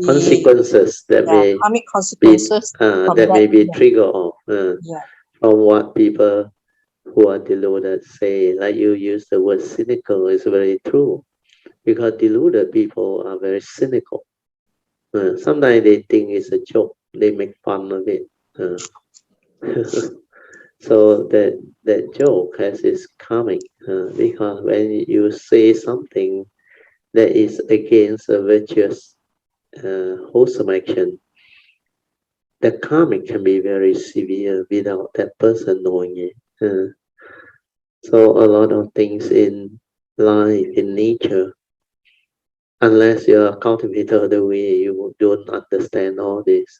consequences that may karmic consequences may be trigger off from what people who are deluded say. Like you use the word cynical, is very true, because deluded people are very cynical. Sometimes they think it's a joke, they make fun of it. So that joke has its karmic, because when you say something that is against a virtuous, wholesome action, the karmic can be very severe without that person knowing it. So a lot of things in life, in nature, unless you're a cultivator of the way, you don't understand all this.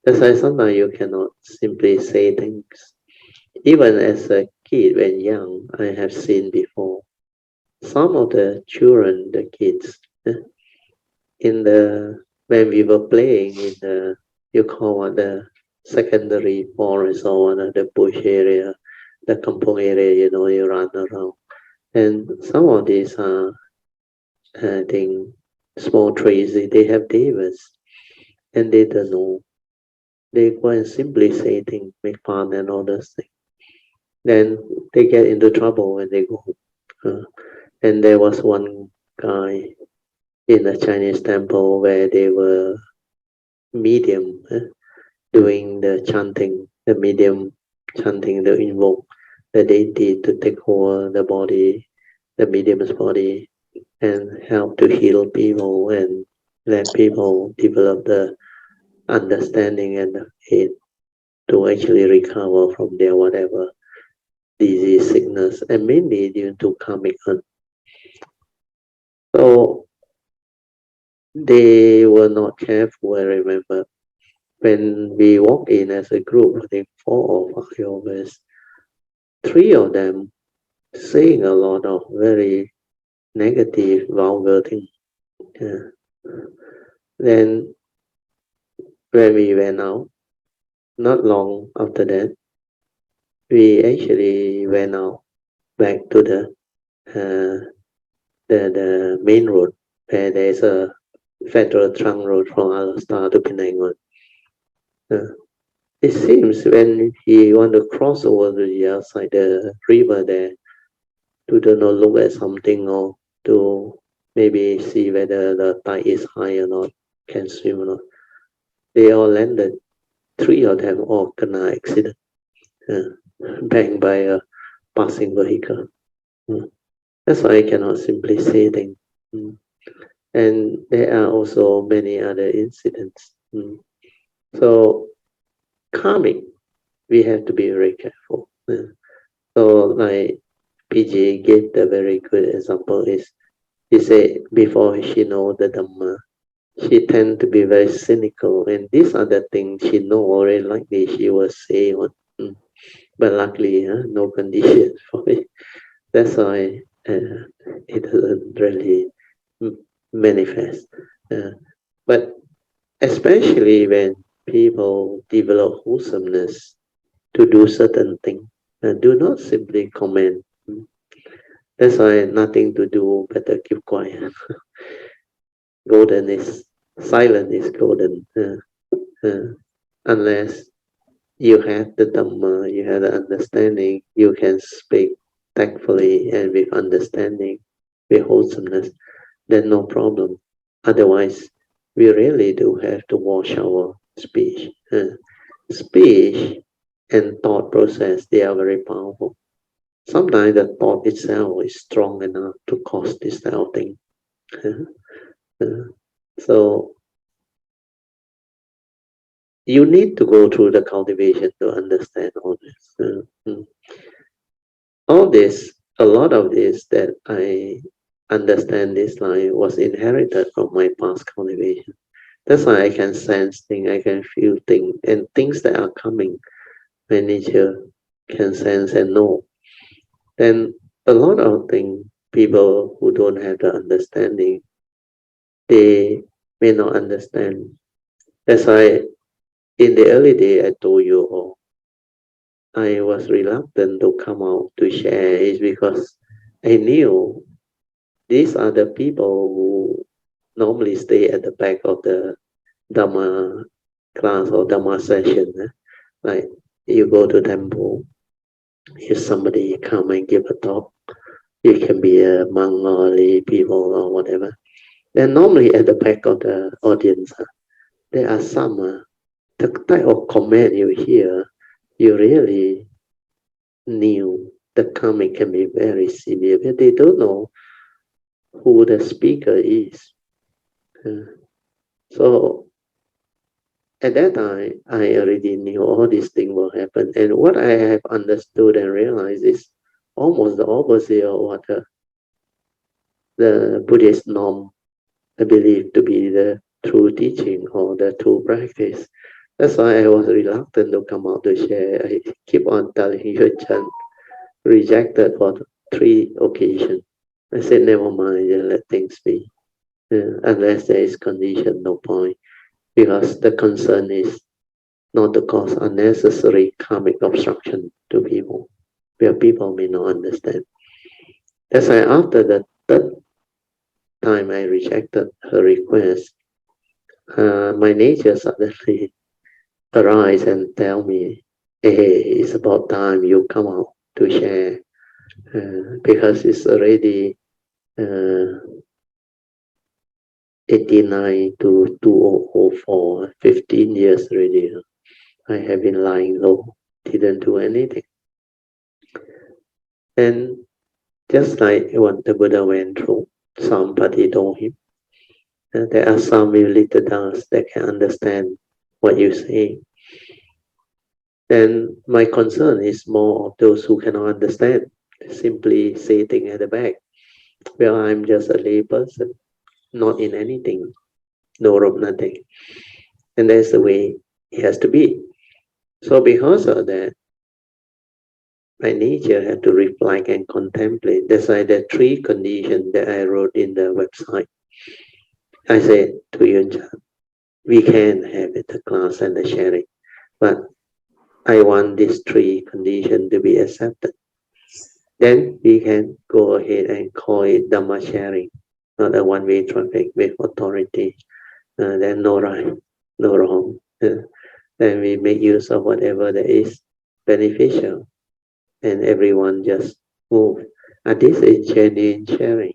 That's why sometimes you cannot simply say things. Even as a kid, when young, I have seen before, some of the children, the kids, when we were playing in the, you call it the secondary forest or one of the bush area, the kampong area, you know, you run around. And some of these are, I think, small trees, they have devas, and they don't know. They go and simply say things, make fun and all those things. Then they get into trouble when they go home. And there was one guy in a Chinese temple where they were medium doing the chanting, the medium chanting, the invoke the deity to take over the body, the medium's body, and help to heal people and let people develop the understanding and the faith to actually recover from their whatever disease, sickness, and mainly due to karmic hurt. So they were not careful. I remember when we walked in as a group, I think 4 or 5 of us, 3 of them saying a lot of very negative, vulgar things. Yeah. Then when we went out, not long after that, we actually went out back to the main road where there's a federal trunk road from Alastar to Penang. It seems when he want to cross over to the other side the river there, to do not look at something or to maybe see whether the tide is high or not, can swim or not. They all landed. 3 of them all kena accident, banged by a passing vehicle. That's why I cannot simply say things. And there are also many other incidents. So karmic, we have to be very careful. So like PJ gave the very good example is, he said before she know the Dhamma, she tend to be very cynical, and these are the things she know already, likely she will say one. But luckily, no conditions for it. That's why it doesn't really manifest. But especially when people develop wholesomeness to do certain things, do not simply comment. That's why nothing to do, better keep quiet. Golden is, silent is golden. Unless you have the Dhamma, you have the understanding, you can speak tactfully and with understanding, with wholesomeness, then no problem. Otherwise, we really do have to watch our speech. Speech and thought process, they are very powerful. Sometimes the thought itself is strong enough to cause this type of thing. So you need to go through the cultivation to understand all this. All this, a lot of this that I understand this line was inherited from my past cultivation. That's why I can sense things, I can feel things, and things that are coming, my nature can sense and know. Then a lot of things, people who don't have the understanding, they may not understand. That's why in the early day, I told you all, I was reluctant to come out to share, is because I knew these are the people who normally stay at the back of the Dharma class or Dharma session. Like you go to temple, if somebody come and give a talk, it can be a monk or lay people or whatever. Then normally at the back of the audience, there are some, the type of comment you hear, you really knew the karmic can be very severe, but they don't know who the speaker is. So at that time, I already knew all these things will happen. And what I have understood and realized is almost the opposite of what the Buddhist norm, I believe to be the true teaching or the true practice. That's why I was reluctant to come out to share. I keep on telling you, Chan, rejected for 3 occasions. I said, never mind, let things be. Unless there is condition, no point. Because the concern is not to cause unnecessary karmic obstruction to people, where people may not understand. That's why after the 3rd time I rejected her request, my nature suddenly arise and tell me, hey, it's about time you come out to share, because it's already 89 to 2004, 15 years already. I have been lying low, didn't do anything. And just like what the Buddha went through, somebody told him, there are some with little dust that can understand what you say. Then my concern is more of those who cannot understand, simply sitting at the back. Well, I'm just a lay person, not in anything, no rope, nothing. And that's the way it has to be. So because of that, my nature had to reflect and contemplate. That's why the 3 conditions that I wrote in the website. I said to Yunchan, we can have it, the class and the sharing, but I want these 3 conditions to be accepted. Then we can go ahead and call it Dhamma sharing, not a one-way traffic with authority. Then no right, no wrong. Then we make use of whatever that is beneficial, and everyone just move. And this is genuine sharing.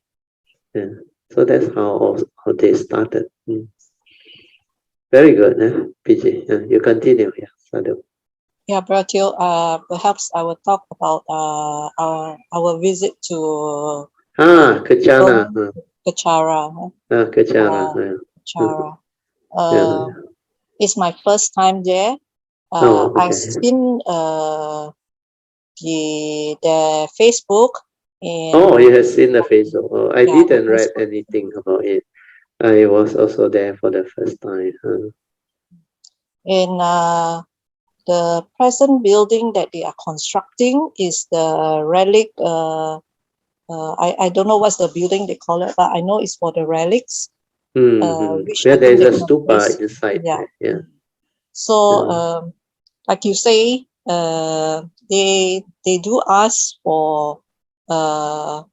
So that's how they started. Very good, PG. You continue. Yeah, Sadhu. Yeah, Bratio, perhaps I will talk about our visit to Kachana. Kachara. Kachara. Kachara. It's my first time there. Okay. I've seen the Facebook. And you have seen the Facebook. Oh, I didn't write anything about it. I was also there for the first time. And the present building that they are constructing is the relic. I don't know what's the building they call it, but I know it's for the relics. Which there is a stupa inside. Yeah. So, like you say, they do ask for. I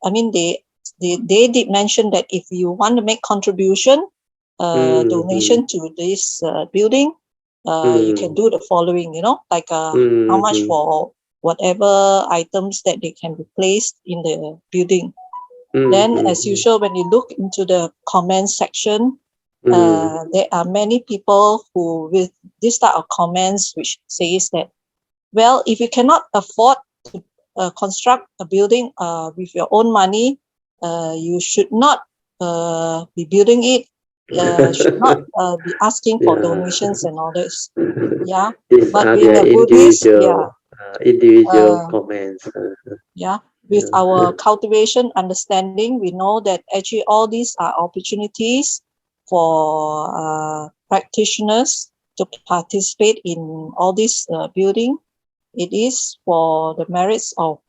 mean, they did mention that if you want to make contribution, donation to this building, you can do the following, like how much for whatever items that they can be placed in the building. Then, as usual, when you look into the comment section, there are many people who with this type of comments which says that, well, if you cannot afford to construct a building with your own money, you should not be building it. Should not be asking for donations and all this. Yeah, but with the Buddhist, individual comments. With our cultivation understanding, we know that actually all these are opportunities for practitioners to participate in all this building. It is for the merits for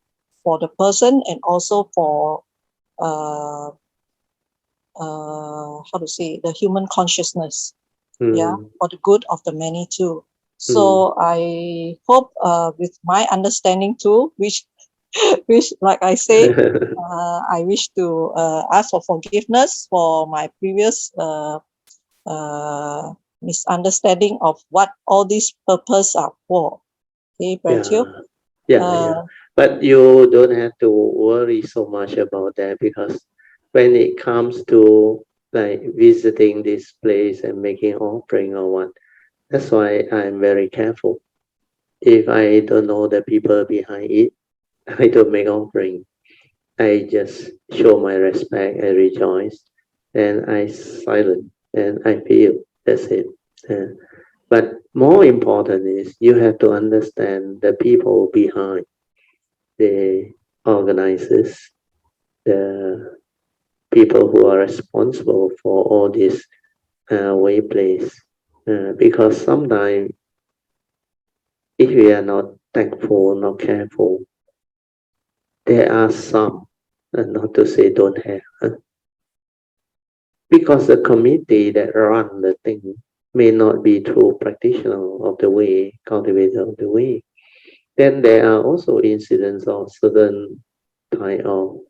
the person and also for the human consciousness, for the good of the many too. So I hope with my understanding too, which like I say, I wish to ask for forgiveness for my previous misunderstanding of what all these purposes are for. Okay, Bratio? But you don't have to worry so much about that, because when it comes to like visiting this place and making offering or what, that's why I'm very careful. If I don't know the people behind it, I don't make offering. I just show my respect, I rejoice, and I silent, and I feel. That's it. But more important is you have to understand the people behind, the organizers, the people who are responsible for all this way place. Because sometimes if we are not thankful, not careful, there are some, not to say don't have, because the committee that run the thing may not be true practitioner of the way, cultivator of the way. Then there are also incidents of certain type of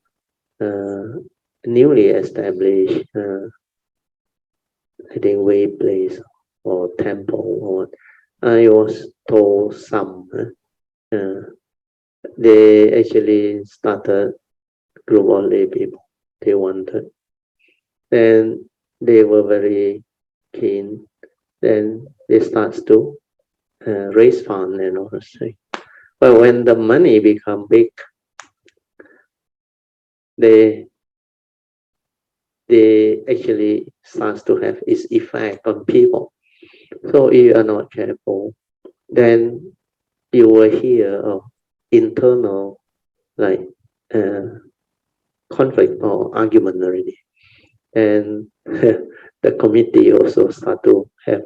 newly established, I think, way place or temple. Or I was told some, they actually started group of lay people. They wanted, then they were very keen. Then they start to raise fund and all that thing. But when the money become big, they actually starts to have its effect on people. So if you are not careful, then you will hear of internal like conflict or argument already, and the committee also start to have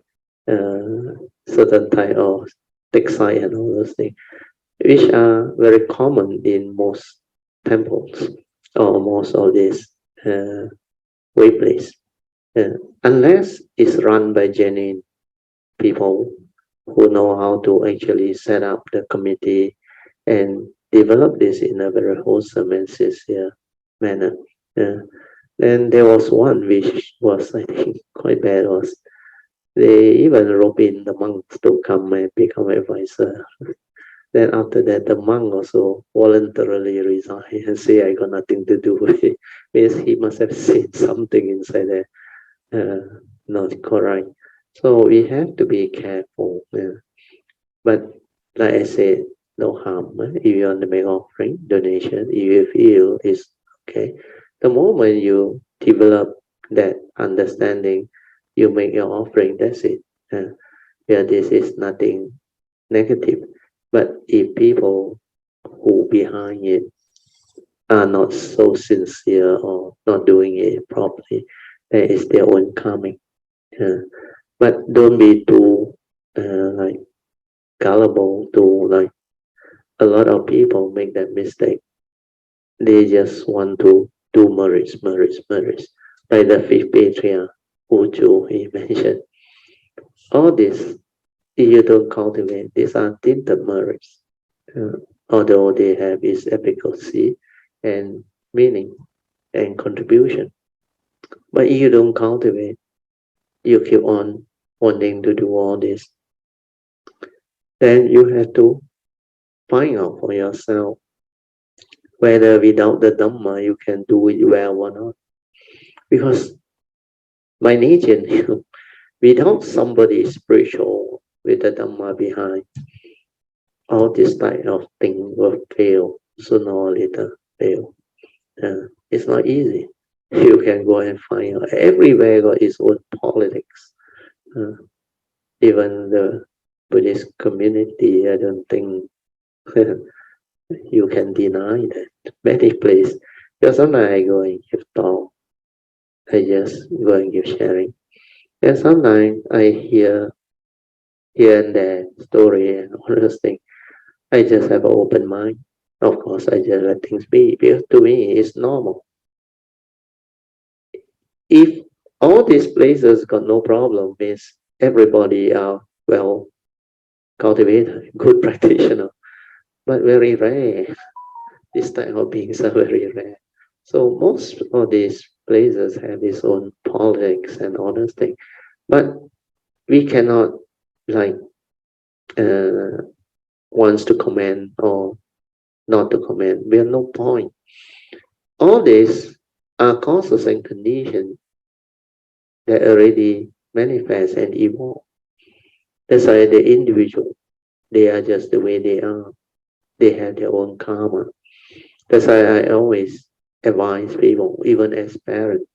certain type of take side and all those things, which are very common in most temples or most of these way place, unless it's run by genuine people who know how to actually set up the committee and develop this in a very wholesome and sincere manner. Then there was one which was, I think, quite bad. Was they even rope in the monks to come and become advisor. Then after that, the monk also voluntarily resigned and say, "I got nothing to do with it." Means he must have seen something inside there, not correct. So we have to be careful. But like I said, no harm. If you want to make offering, donation, if you feel it's okay, the moment you develop that understanding, you make your offering, that's it. This is nothing negative. But if people who behind it are not so sincere or not doing it properly, that is their own karmic. But don't be too like gullible to like a lot of people make that mistake. They just want to do merits. Like the fifth patriarch, Uju, he mentioned. All this, if you don't cultivate, these are tinted merits. Although they have its efficacy and meaning and contribution. But if you don't cultivate, you keep on wanting to do all this, then you have to find out for yourself whether without the Dhamma you can do it well or not. Because by nature, without somebody spiritual with the Dhamma behind, all this type of thing will fail, sooner or later fail. It's not easy. You can go and find out. Everywhere got its own politics. Even the Buddhist community, I don't think you can deny that. Many places. Because sometimes I go and give talk. I just go and give sharing. And sometimes I hear here and there story and all those things. I just have an open mind. Of course, I just let things be. Because to me, it's normal. If all these places got no problem, means everybody are well cultivated, good practitioner. But very rare. This type of beings are very rare. So most of these places have its own politics and all those things. But we cannot like wants to comment or not to comment. We have no point. All these are causes and conditions that already manifest and evolve. That's why the individual, they are just the way they are. They have their own karma. That's why I always advise people, even as parents,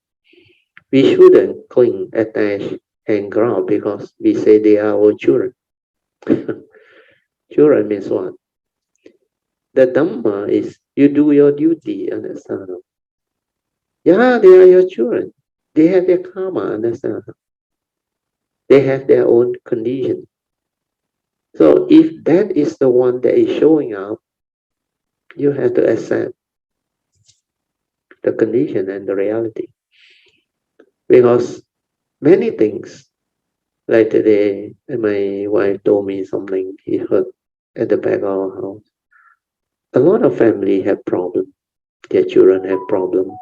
we shouldn't cling, attach, and grow because we say they are our children. Children means what? The Dhamma is you do your duty, understand? Yeah, they are your children. They have their karma, understand? They have their own condition. So if that is the one that is showing up, you have to accept the condition and the reality. Because many things, like today, my wife told me something he heard at the back of our house. A lot of family have problems. Their children have problems.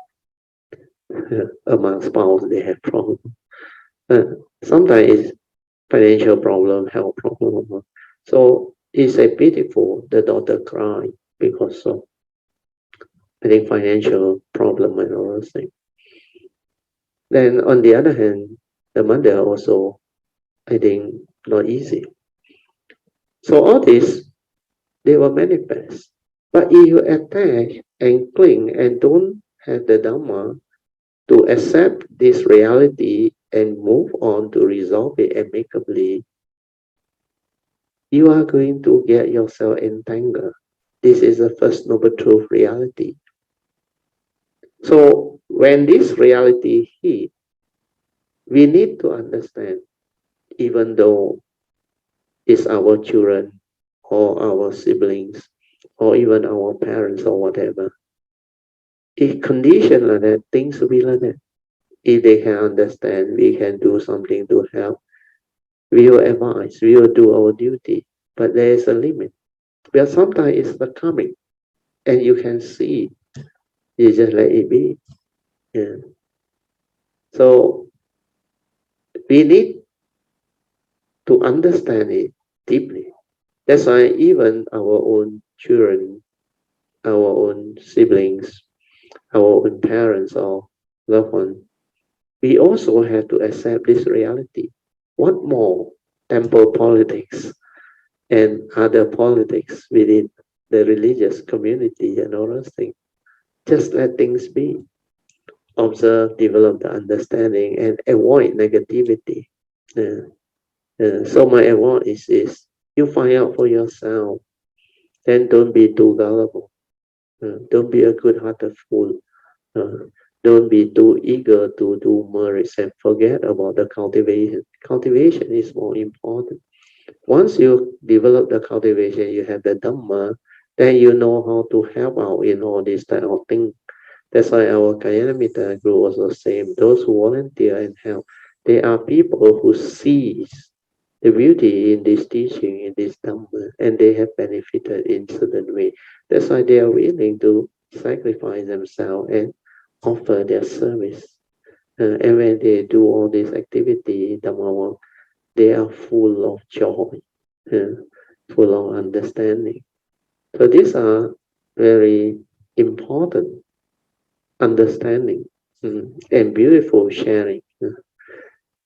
Among spouse, they have problems. Sometimes it's financial problem, health problem. So it's a pitiful, the daughter cry because of, I think, financial problem and all those things. Then on the other hand, the mother also, I think, not easy. So all this, they will manifest. But if you attach and cling and don't have the Dhamma to accept this reality and move on to resolve it amicably, you are going to get yourself entangled. This is the first noble truth reality. So when this reality hits, we need to understand, even though it's our children or our siblings or even our parents or whatever, if condition like that, things will be like that. If they can understand, we can do something to help. We will advise, we will do our duty, but there is a limit. But sometimes it's the coming, and you can see, you just let it be. Yeah. So we need to understand it deeply. That's why even our own children, our own siblings, our own parents or loved ones, we also have to accept this reality. What more temple politics and other politics within the religious community and all those things? Just let things be. Observe, develop the understanding, and avoid negativity. So my advice is you find out for yourself. Then don't be too gullible. Don't be a good-hearted fool. Don't be too eager to do merits and forget about the cultivation. Cultivation is more important. Once you develop the cultivation, you have the Dhamma, then you know how to help out in all these type of things. That's why our Kayanamita group was the same. Those who volunteer and help, they are people who sees the beauty in this teaching, in this Dhamma, and they have benefited in certain way. That's why they are willing to sacrifice themselves and offer their service. And when they do all this activity, Dhamma work, they are full of joy, full of understanding. So these are very important understanding and beautiful sharing.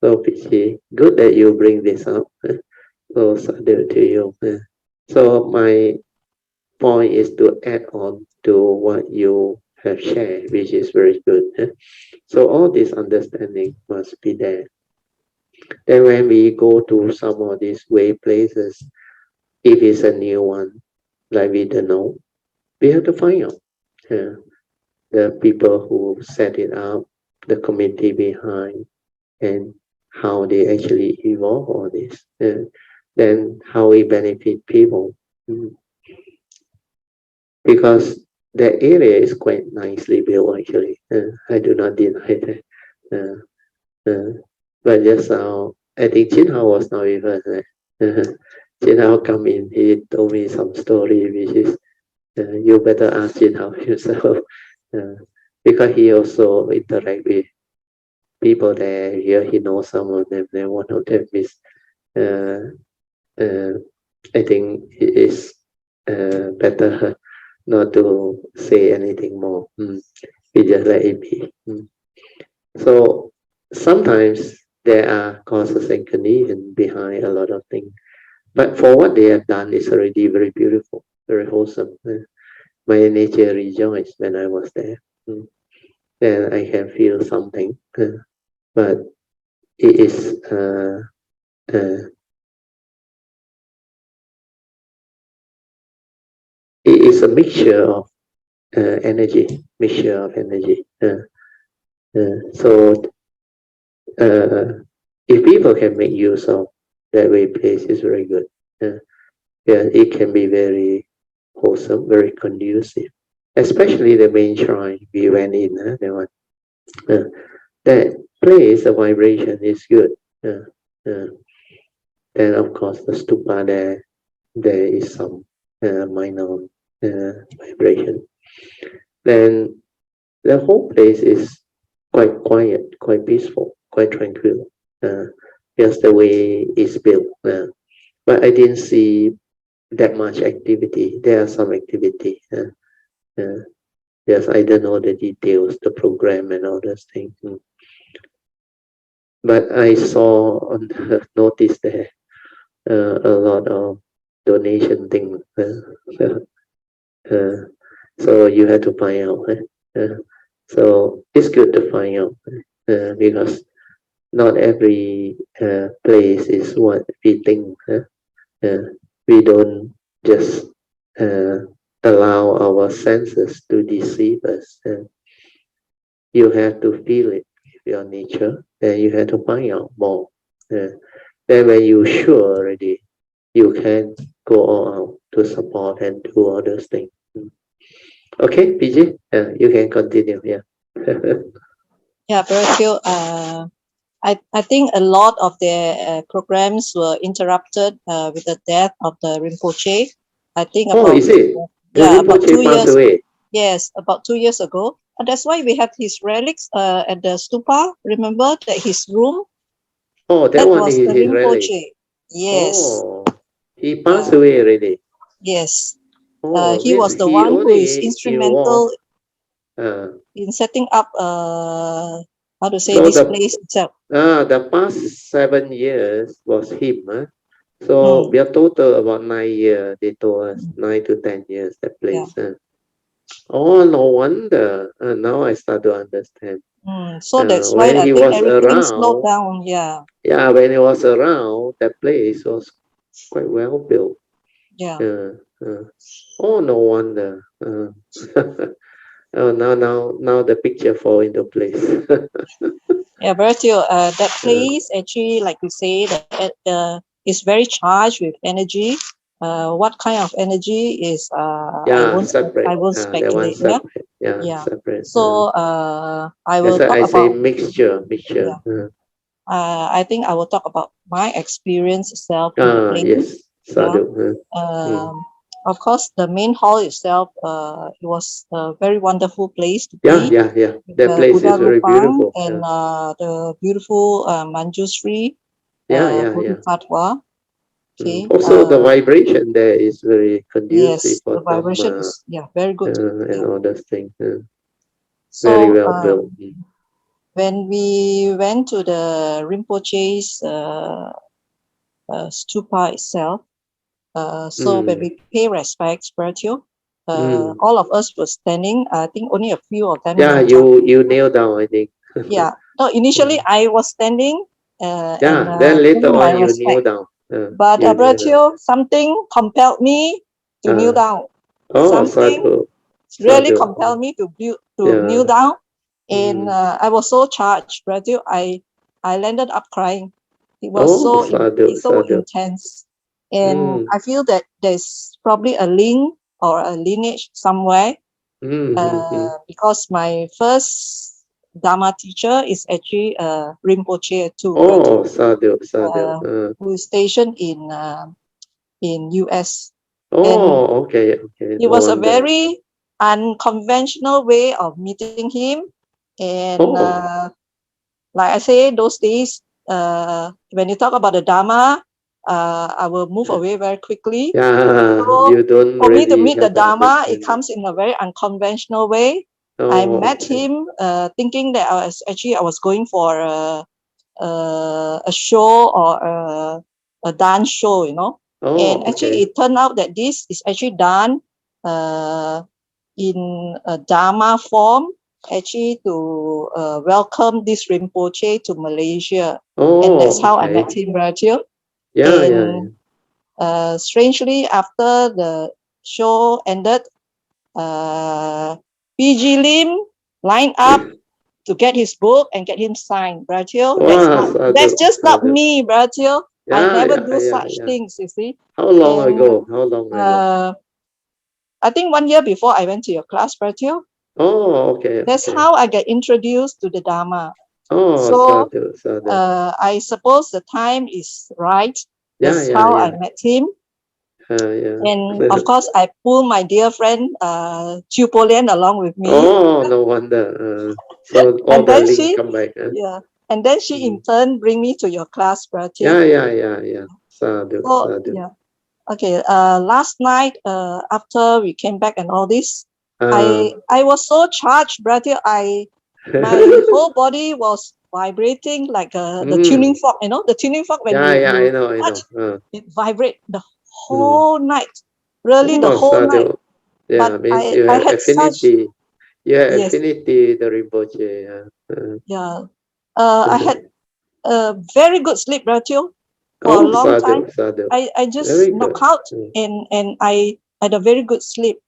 So Pichi, good that you bring this up. So sadhu to you. So my point is to add on to what you have shared, which is very good. So all this understanding must be there. Then when we go to some of these way places, if it's a new one, like we don't know, we have to find out the people who set it up, the committee behind, and how they actually evolve all this, then how it benefit people. Because the area is quite nicely built actually. I do not deny that. But just now, I think Chin Hao was not with us. Chin Hao come in, he told me some story which is, you better ask Chin Hao himself. Because he also interact with people there. Here he knows some of them. Then one of them is, I think it is better not to say anything more. We just let it be. So sometimes there are causes and conditions behind a lot of things, but for what they have done is already very beautiful, very wholesome. My nature rejoiced when I was there. Then I can feel something, but it is it is a mixture of energy. So if people can make use of that way place, is very good. It can be very wholesome, very conducive. Especially the main shrine we went in. That place, the vibration is good. Then of course the stupa there is some minor vibration. Then the whole place is quite quiet, quite peaceful, quite tranquil. Just the way it's built. But I didn't see that much activity. There are some activity. Yes, I don't know the details, the program and all those things. But I saw on the notice there a lot of donation things. So you have to find out. So it's good to find out because not every place is what we think. We don't just allow our senses to deceive us. You have to feel it with your nature, and you have to find out more. Then when you're sure already, you can go all out to support and do all those things. Okay, PG, you can continue. Yeah. Yeah, Bertil, I think a lot of their programs were interrupted with the death of the Rinpoche. I think about is it? yeah, The about Rinpoche 2 passed years. away. Yes, about 2 years ago. And that's why we have his relics at the stupa. Remember that his room? Oh, that one was is the his relic. Rinpoche. Yes. Oh, he passed away already. Yes. Oh, He was the one who is instrumental in setting up how to say this place itself. The past 7 years was him. So we are total about 9 years. They told us 9 to 10 years that place. Oh, no wonder. Now I start to understand. So that's why I think everything slowed down. Yeah. Yeah, when he was around, that place was quite well built. Yeah. Oh, no wonder. Oh, now the picture fall into place. Yeah, Bertil, that place actually, like you say, is very charged with energy. What kind of energy is I won't speculate. Separate. So I will That's talk I say about mixture. Yeah. I think I will talk about my experience itself in the place. Yes. Sadhu. Of course, the main hall itself, it was a very wonderful place to be. Yeah. That place is very beautiful. And the beautiful Manjushri Bodhisattva. Okay. Also, the vibration there is very conducive for the vibration is very good. And all those things. So, very well built. When we went to the Rinpoche's stupa itself, so when we pay respects, Bertil, all of us were standing. I think only a few of them. Yeah, you kneel down, I think. Yeah. No, initially I was standing. Then later on you kneel down. But Bertil, something compelled me to kneel down. Something really compelled me to kneel down. And I was so charged, Bertil. I landed up crying. It was so intense. And I feel that there's probably a link or a lineage somewhere. Because my first Dharma teacher is actually Rinpoche too. Oh, sadhu. Who is stationed in US. Oh, okay. It was a very unconventional way of meeting him. And like I say, those days, when you talk about the Dharma, I will move away very quickly. So you don't for me to meet the Dharma, it comes in a very unconventional way. I met him thinking that I was going for a show or a dance show, and actually it turned out that this is actually done in a Dharma form, actually to welcome this Rinpoche to Malaysia. And that's how I met him, Bertil. Strangely, after the show ended, PG Lim lined up to get his book and get him signed, Bertil. That's just not me, Bertil. I never do such things, you see. How long ago? I think 1 year before I went to your class, Bertil. Oh, okay. That's how I get introduced to the Dharma. So, I suppose the time is right. That's how I met him. And of course, I pull my dear friend Chiu Polian along with me. Oh, no wonder. So all the links come back. And then she in turn bring me to your class, Bertil. Yeah. Sadhu. Okay. Last night, after we came back and all this, I was so charged, Bertil. My whole body was vibrating like the tuning fork. The tuning fork when I know. It vibrate the whole night. Really, the whole night. Yeah, but means you have affinity. You have affinity, the Rinpoche. I had very good sleep, Rachel. For a long time, sadhu. I just knock out and I had a very good sleep.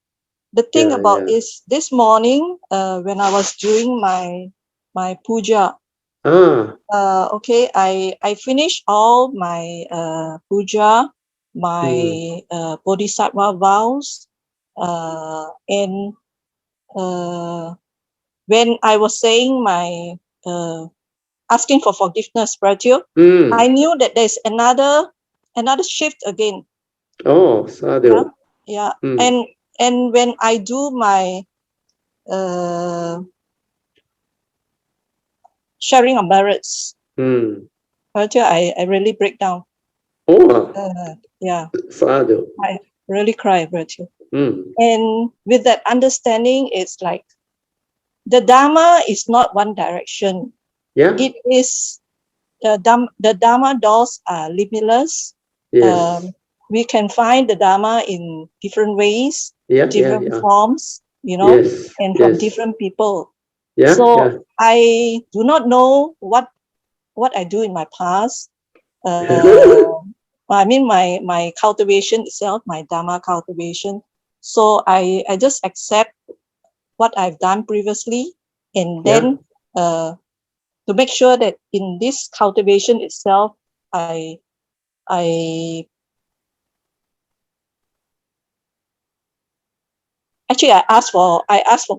The thing about is this morning, when I was doing my puja, okay, I finished all my puja, my bodhisattva vows, and when I was saying my asking for forgiveness, Rachel, I knew that there's another shift again. Oh, sadhu. Yeah. And when I do my sharing of merits, Rachel, I really break down. Oh, yeah. Sadhu. I really cry, Rachel. And with that understanding, it's like the Dharma is not one direction. Yeah. It is the Dharma doors are limitless. Yes. We can find the Dharma in different ways, different forms, you know, and from different people. So I do not know what I do in my past. I mean my cultivation itself, my Dharma cultivation. So I just accept what I've done previously, and then to make sure that in this cultivation itself, I actually I asked for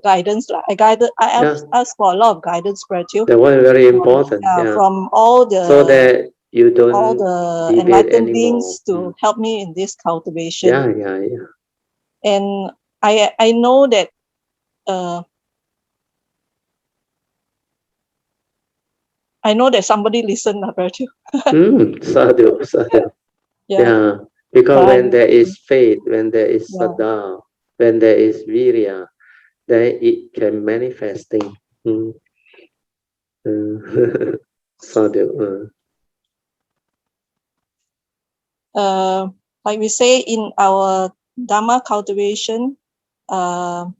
guidance. I asked for a lot of guidance, Rachel. That was very important. From all the so that you don't all the enlightened beings to help me in this cultivation. And I know that I know that somebody listened, Rachel. Sadhu. Yeah. Because when there is faith, when there is saddha, when there is virya, then it can manifesting. Sadhu. Like we say in our Dharma cultivation, I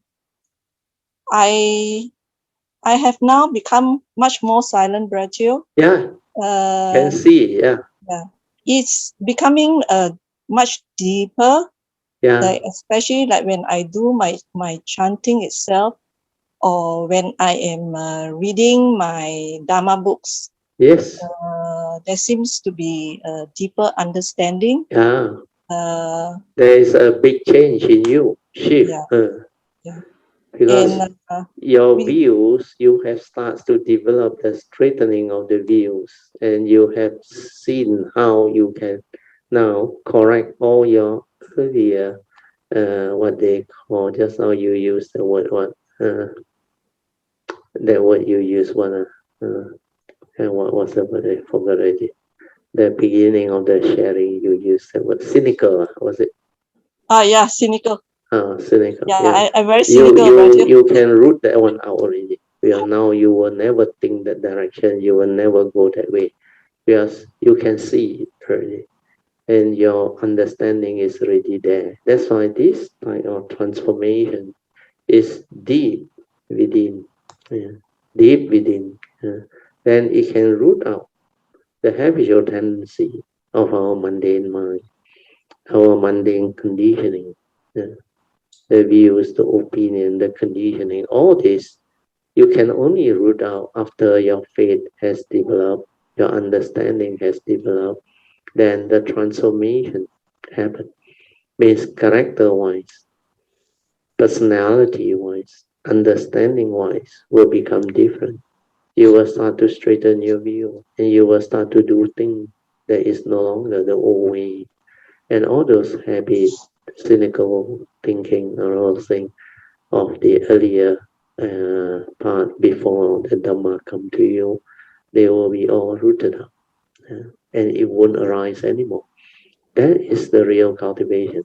have now become much more silent, Rachel. Yeah. Can see. Yeah. It's becoming much deeper. Like especially like when I do my chanting itself, or when I am reading my Dharma books. Yes. There seems to be a deeper understanding. There is a big change in you, shift. Because your views, you have started to develop the straightening of the views, and you have seen how you can now correct all your earlier, what they call, just now you use the word, the word you use, and what was the word? I forgot already. The beginning of the sharing, you used the word cynical, was it? Yeah, cynical. Cynical. Yeah. I'm very cynical. You can root that one out already. Now you will never think that direction. You will never go that way, because you can see it already, and your understanding is already there. That's why this type of transformation is deep within. Deep within. Then it can root out the habitual tendency of our mundane mind, our mundane conditioning, the views, the opinion, the conditioning, all this, you can only root out after your faith has developed, your understanding has developed, then the transformation happens. Means character-wise, personality-wise, understanding-wise will become different. You will start to straighten your view, and you will start to do things that is no longer the old way. And all those habits, cynical thinking, or all things of the earlier part before the Dhamma come to you, they will be all rooted up, and it won't arise anymore. That is the real cultivation.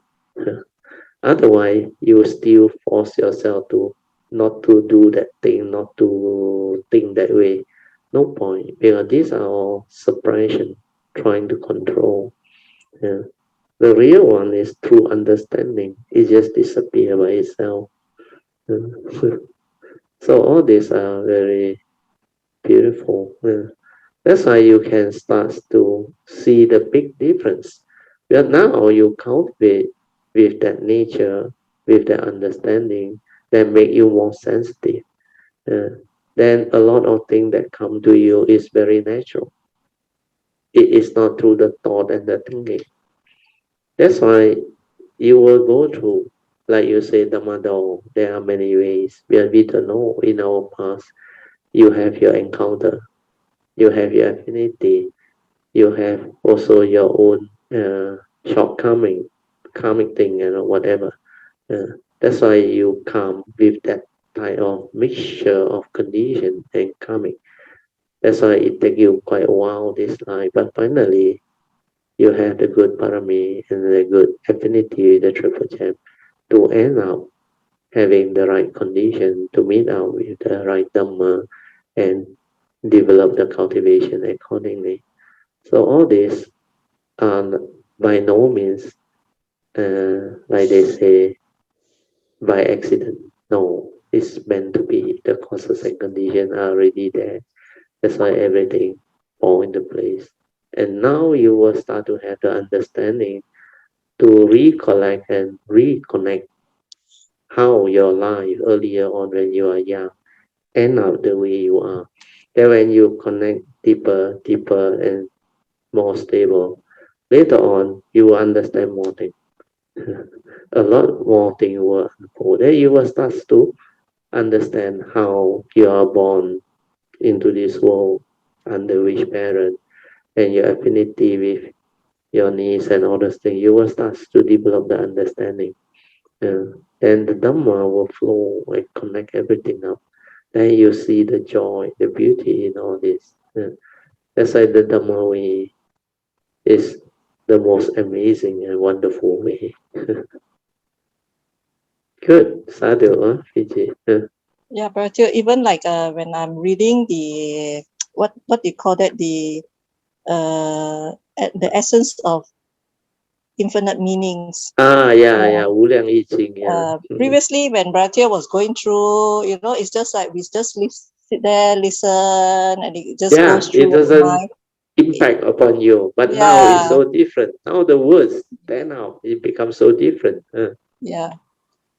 Otherwise, you will still force yourself to not to do that thing, not to think that way. No point, because these are all suppression, trying to control. The real one is true understanding. It just disappears by itself. So all these are very beautiful. That's why you can start to see the big difference. But now you cultivate with that nature, with that understanding, that make you more sensitive. Then a lot of things that come to you is very natural. It is not through the thought and the thinking. That's why you will go through, like you say, Dhamma. There are many ways where we don't know in our past. You have your encounter, you have your affinity, you have also your own shortcoming, karmic thing, whatever. That's why you come with that type of mixture of condition and karmic. That's why it takes you quite a while this life, but finally you have the good parami and the good affinity with the triple gem to end up having the right condition to meet out with the right Dhamma and develop the cultivation accordingly. So all this are by no means, like they say, by accident. No, it's meant to be. The causes and conditions are already there. That's why everything fall into place. And now you will start to have the understanding to recollect and reconnect how your life earlier on when you are young end up the way you are. Then when you connect deeper, and more stable, later on you will understand more things. A lot more things will unfold. Then you will start to understand how you are born into this world, under which parent, and your affinity with your needs and all those things. You will start to develop the understanding. And the Dhamma will flow and connect everything up. Then you see the joy, the beauty in all this. That's why the Dhamma way is the most amazing and wonderful way. Good, sadhu, huh, Fiji? Yeah, but even like when I'm reading the what do you call that, the essence of infinite meanings. Yeah, Wu Liang Yi Jing, yeah. Previously, when Bratya was going through, it's just like we just sit there, listen, and it just goes through. It doesn't impact upon you. But now it's so different. Now the words stand out. It becomes so different. Yeah.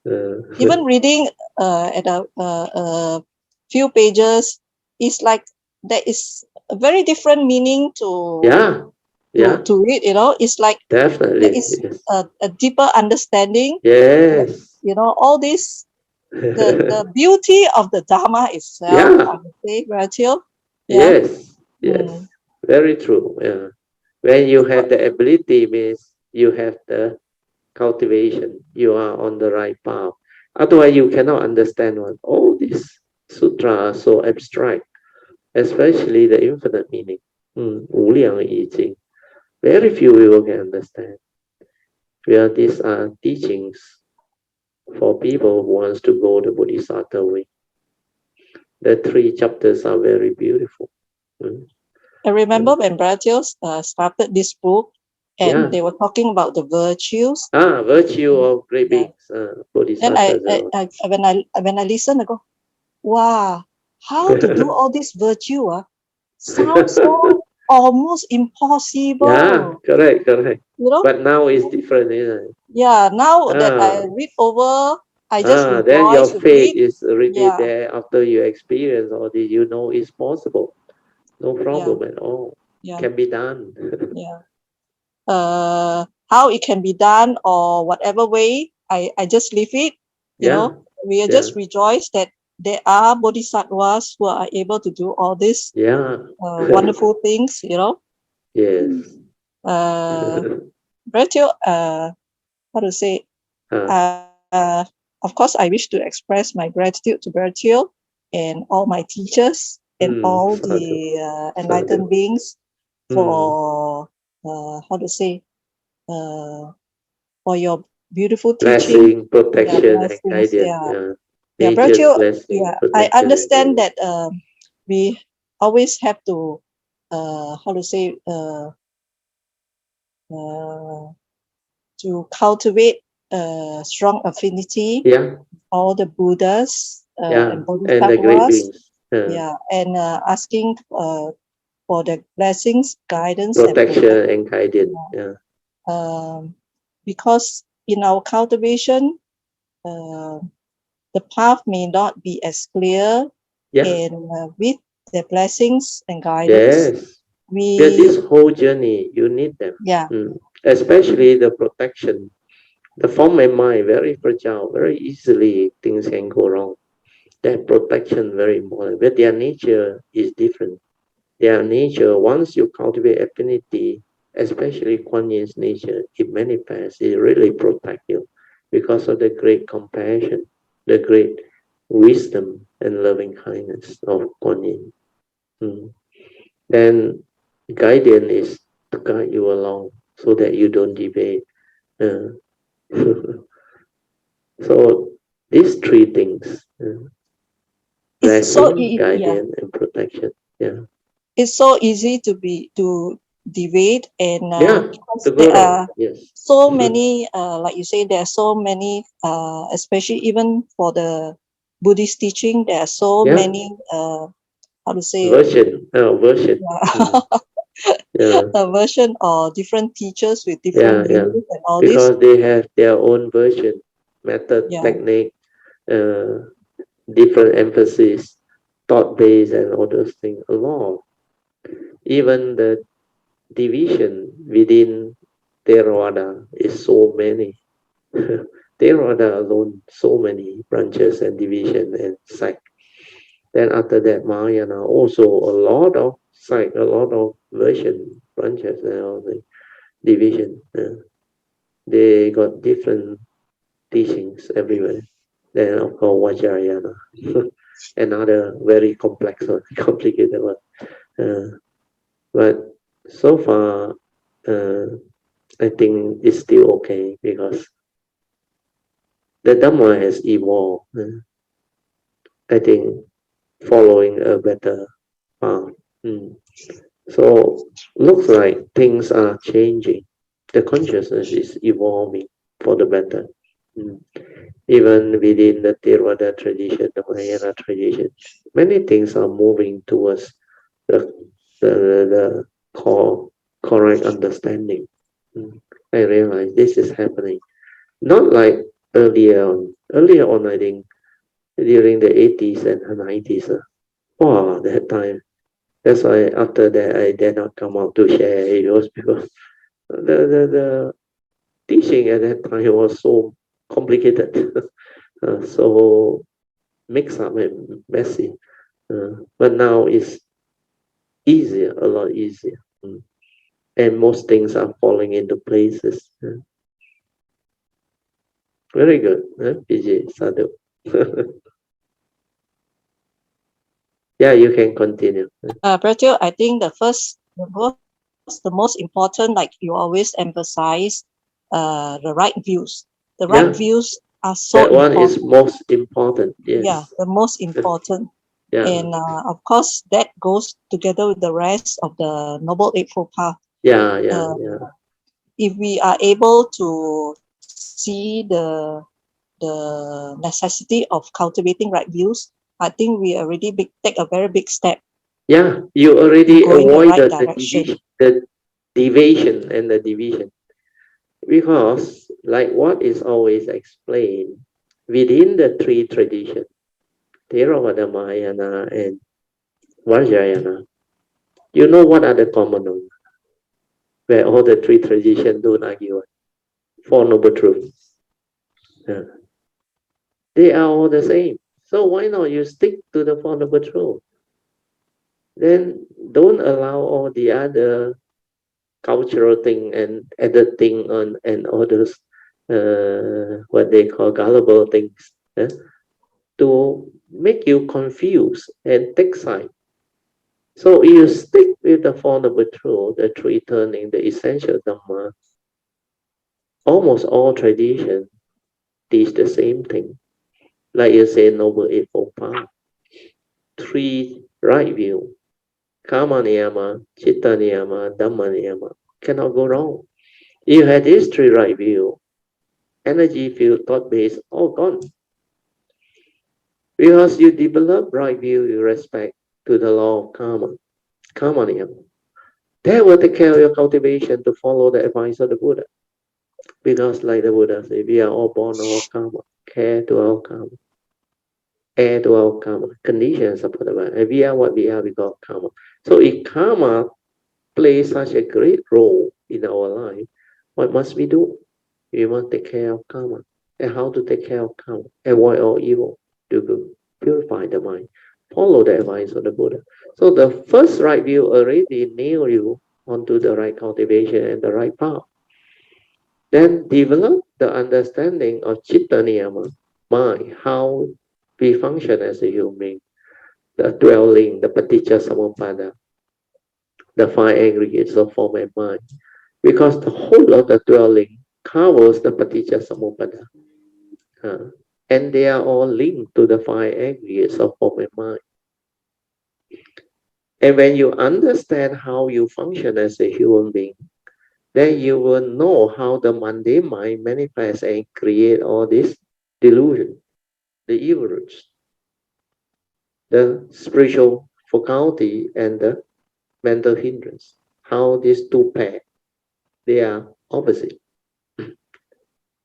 Even reading at a few pages, is like there is a very different meaning to read. It's like definitely there is a deeper understanding. Yes. All this, the beauty of the Dharma itself. I would say, Rachel. Yes. Very true. Yeah. When you have the ability, means you have the cultivation. You are on the right path. Otherwise, you cannot understand what all these sutras are so abstract, especially the infinite meaning. 无量易经. Very few people can understand. Where these are teachings for people who wants to go the Bodhisattva way. The 3 chapters are very beautiful. I remember when Bratya started this book, and they were talking about the virtues. Virtue of great beings, Bodhisattvas. Then when I listen, I go, wow, how to do all this virtue? Sounds so almost impossible. Yeah, correct. But now it's different, isn't it? Yeah, now that I read over, I just rejoice. Then your faith is already there after you experience all this. You know it's possible. No problem at all. Can be done. How it can be done or whatever way, I just leave it. We are just rejoice that there are bodhisattvas who are able to do all this wonderful things. Yes. Bertil, how to say? Of course, I wish to express my gratitude to Bertil and all my teachers and all the enlightened beings for how to say, for your beautiful teaching, blessing, protection, and guidance. Bertil, I understand that we always have to how to say to cultivate strong affinity. All the Buddhas and Bodhisattvas. And the great beings. And asking for for the blessings, guidance, protection and guidance. Yeah. Because in our cultivation, the path may not be as clear, and with the blessings and guidance, this whole journey you need them. Especially the protection. The form and mind very fragile, very easily things can go wrong. That protection very important, but their nature is different. Their nature, once you cultivate affinity, especially Kuan Yin's nature, it manifests, it really protects you because of the great compassion, the great wisdom and loving kindness of Kuan Yin. Then guidance is to guide you along so that you don't deviate. So these three things, blessing, guidance, and protection. It's so easy to deviate, and because there are so many, like you say, there are so many, especially even for the Buddhist teaching, there are so many, how to say, version. A version or different teachers with different views and all because this. They have their own version, method, technique, different emphasis, thought base, and all those things. A lot. Even the division within Theravada is so many. Theravada alone, so many branches and division and sect. Then after that, Mahayana also a lot of sect, a lot of version, branches, and all the division. They got different teachings everywhere. Then of course Vajrayana, another very complex one, complicated one. But so far, I think it's still okay because the Dhamma has evolved. I think following a better path. So looks like things are changing. The consciousness is evolving for the better. Even within the Theravada tradition, the Mahayana tradition, many things are moving towards the correct understanding. I realize this is happening. Not like earlier on. Earlier on, I think, during the 80s and 90s. Wow, that time. That's why after that, I did not come out to share. It was because the teaching at that time was so complicated, so mixed up and messy. But now it's easier, a lot easier. And most things are falling into places. Very good, PJ, Sadhu. Yeah, you can continue. Bertil, I think the most important, like you always emphasize, the right views. The right views are so that one important. is most important. Yes. Yeah, the most important. And of course, that goes together with the rest of the Noble Eightfold Path. If we are able to see the necessity of cultivating right views, I think we already take a very big step. Yeah, you already avoided the deviation and the division. Because, like what is always explained, within the three traditions, Theravada, Mahayana, and Vajrayana, you know what are the common ones? Where all the three traditions don't argue. Four Noble Truths. They are all the same. So why not you stick to the Four Noble Truths? Then don't allow all the other cultural thing and editing on and all those what they call gullible things to make you confused and take side. So you stick with the Four Noble Truths, the three turning, the essential Dhamma. Almost all traditions teach the same thing. Like you say, Noble Eightfold Path. Three right view. Karma Niyama, Chitta Niyama, Dhamma Niyama. Cannot go wrong. You had these three right view. Energy field, thought base, all gone. Because you develop right view, you respect to the law of karma. karma niyama. That will take care of your cultivation to follow the advice of the Buddha. Because like the Buddha said, we are all born of our karma, care to our karma, heir to our karma, conditions supported by, and we are what we are because of karma. So if karma plays such a great role in our life, what must we do? We must take care of karma. And how to take care of karma? Avoid all evil, do good, purify the mind, follow the advice of the Buddha. So the first right view already nail you onto the right cultivation and the right path. Then develop the understanding of Chitta Niyama, mind, how we function as a human being, the dwelling, the Paticca Samuppada, the five aggregates of form and mind. Because the whole of the dwelling covers the Paticca Samuppada. And they are all linked to the five aggregates of form and mind. And when you understand how you function as a human being, then you will know how the mundane mind manifests and create all this delusion, the evil roots, the spiritual faculty, and the mental hindrance. How these two pair, they are opposite.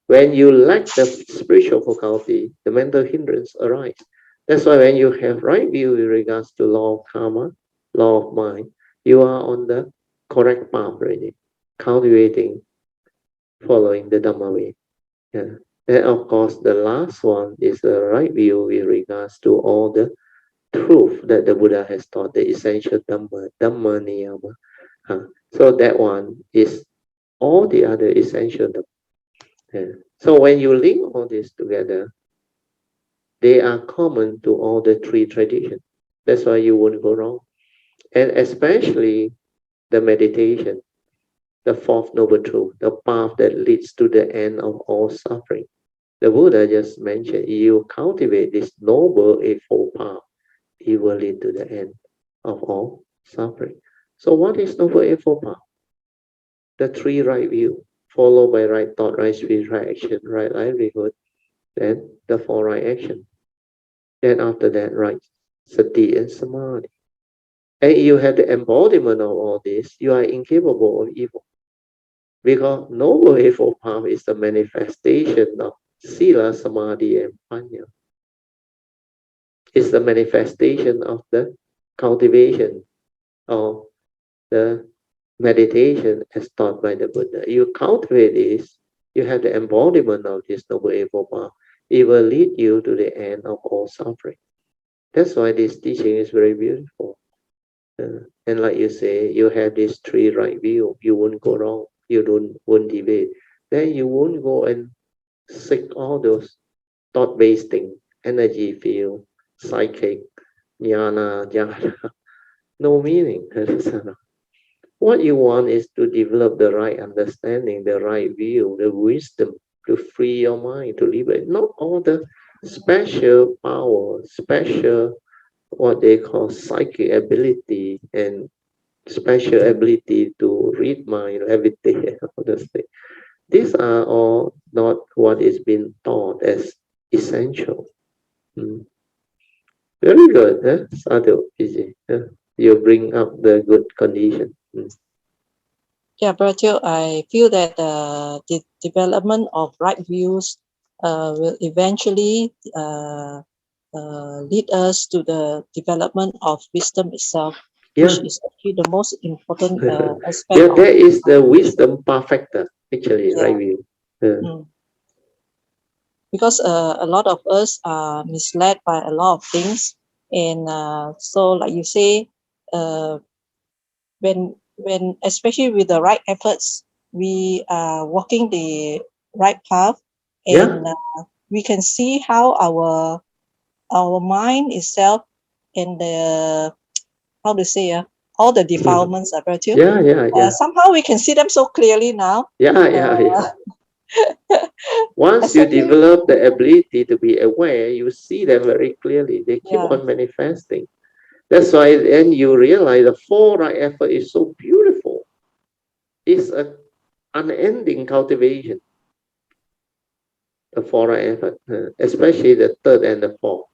When you lack the spiritual faculty, the mental hindrance arise. That's why when you have right view with regards to law of karma, law of mind, you are on the correct path already, cultivating, following the Dhamma way. Yeah. And of course, the last one is the right view with regards to all the truth that the Buddha has taught, the essential Dhamma, Dhamma Niyama. So that one is all the other essential Dhamma. Yeah. So when you link all this together, they are common to all the three traditions. That's why you won't go wrong. And especially the meditation, the fourth noble truth, the path that leads to the end of all suffering. The Buddha just mentioned, you cultivate this noble eightfold path, it will lead to the end of all suffering. So what is noble eightfold path? The three right view, followed by right thought, right speech, right action, right livelihood, then the four right action. Then after that, right sati and samadhi. And you have the embodiment of all this, you are incapable of evil. Because noble eightfold path is the manifestation of sila, samadhi, and panya. It's the manifestation of the cultivation of the meditation as taught by the Buddha. You cultivate this, you have the embodiment of this noble eightfold path. It will lead you to the end of all suffering. That's why this teaching is very beautiful. And like you say, you have this three right view. You won't go wrong. You won't debate. Then you won't go and seek all those thought-based things, energy field, psychic, jnana, jhana. No meaning. What you want is to develop the right understanding, the right view, the wisdom to free your mind, to liberate. Not all the special power, special what they call psychic ability and special ability to read mind, levitate, all those things. These are all not what is being taught as essential. Very good, huh? Sadhu, easy. You bring up the good condition. Yeah, Brother, I feel that the development of right views will eventually lead us to the development of wisdom itself, which is actually the most important aspect. Yeah, that is the wisdom perfecter, actually, right view. Because a lot of us are misled by a lot of things, and so like you say, when especially with the right efforts, we are walking the right path, and we can see how our mind itself and the how to say all the defilements are virtue. Somehow we can see them so clearly now. Once you develop the ability to be aware, you see them very clearly. They keep on manifesting. That's why then you realize the four right effort is so beautiful. It's an unending cultivation. The four right effort, especially the third and the fourth,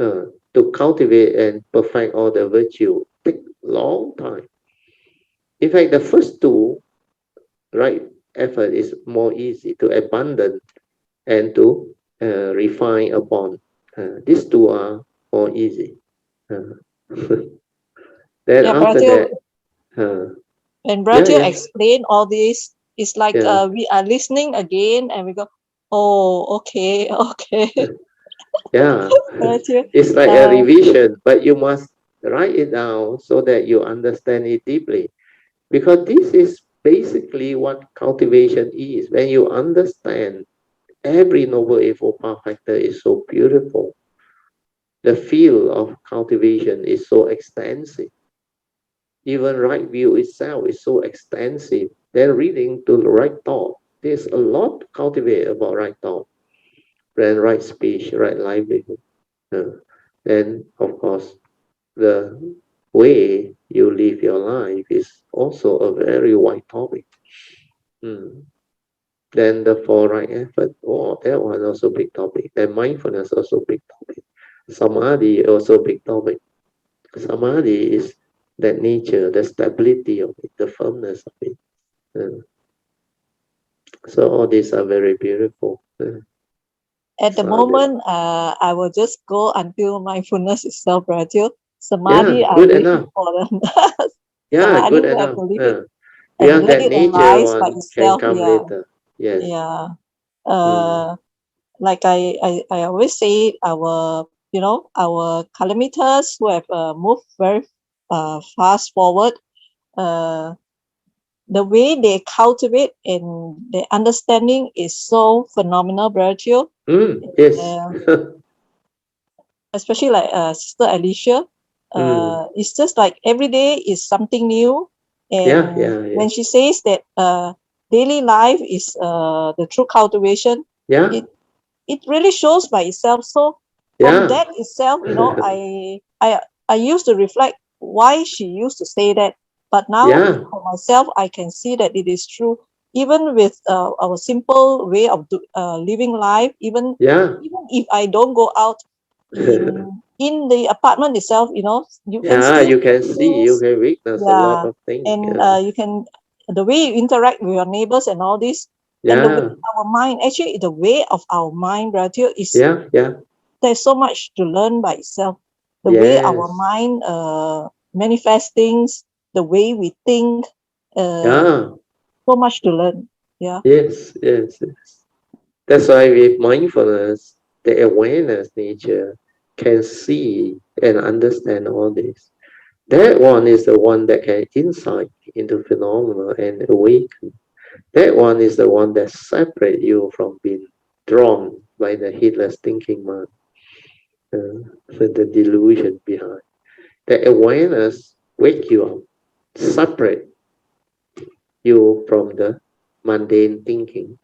to cultivate and perfect all the virtue, take a long time. In fact, the first two, right effort is more easy to abandon and to refine upon. These two are more easy. Then after that, and Brother explain all this, it's like we are listening again and we go, oh, okay. Yeah, it's like a revision, but you must write it down so that you understand it deeply. Because this is basically what cultivation is. When you understand every Noble Eightfold Path factor is so beautiful, the field of cultivation is so extensive. Even right view itself is so extensive. Then reading to the right thought, there's a lot to cultivate about right thought, then right speech, right livelihood. Then, of course, the way you live your life is also a very wide topic. Then the four right effort, that one also big topic. Then mindfulness also big topic. Samadhi also big topic. Samadhi is that nature, the stability of it, the firmness of it. So all these are very beautiful. At the moment, I will just go until mindfulness itself, Raju. Samadhi, I'm waiting for the good enough. Beyond that nature one can come later. Yes. Yeah. Like I always say, our kilometers who have moved very fast forward, the way they cultivate and their understanding is so phenomenal, Virgil. Yes. Especially like Sister Alicia. It's just like every day is something new. And when she says that daily life is the true cultivation, it really shows by itself. So from that itself, I used to reflect why she used to say that. But now for myself, I can see that it is true. Even with our simple way of living life, even if I don't go out in the apartment itself, you can still you can see, you can witness a lot of things. And you can, the way you interact with your neighbors and all this, and the way our mind, actually the way of our mind, Raju, is there's so much to learn by itself. The way our mind manifests things, the way we think, so much to learn. Yes. That's why with mindfulness, the awareness nature can see and understand all this. That one is the one that can insight into phenomena and awaken. That one is the one that separates you from being drawn by the heedless thinking mind, the delusion behind. The awareness wake you up, separate you from the mundane thinking.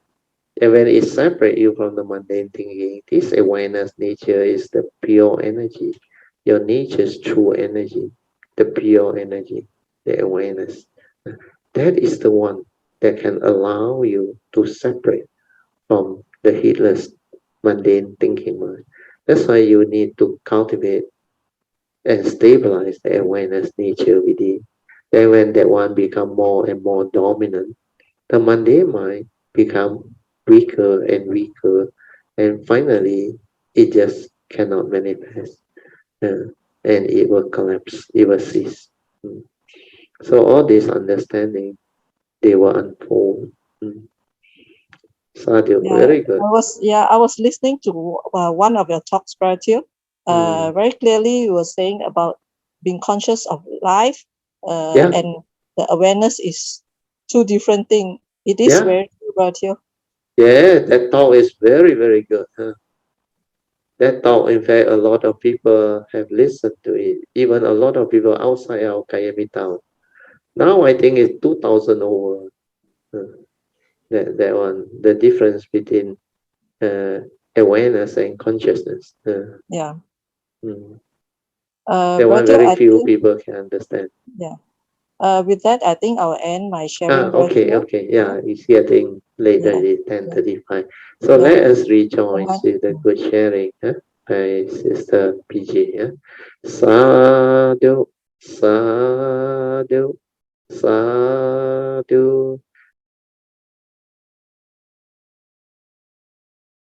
And when it separates you from the mundane thinking, this awareness nature is the pure energy, your nature's true energy, the pure energy, the awareness. That is the one that can allow you to separate from the heedless, mundane thinking mind. That's why you need to cultivate and stabilize the awareness nature within. Then when that one become more and more dominant, the mundane mind become weaker and weaker, and finally it just cannot manifest, and it will collapse, it will cease. So all this understanding, they will unfold. Sadhu, very good. I was listening to one of your talks, Pratil. Very clearly you were saying about being conscious of life, and the awareness is two different things. It is very true, Pratil. Yeah, that talk is very, very good. That talk, in fact, a lot of people have listened to it. Even a lot of people outside our Kayami town. Now I think it's 2,000 over. That one, the difference between awareness and consciousness. There are very few people can understand. With that, I think I'll end my sharing. Okay. Yeah, it's getting later. It's 10:35. So let us rejoice with the good sharing by Sister PG. Sadhu, Sadhu, sadhu,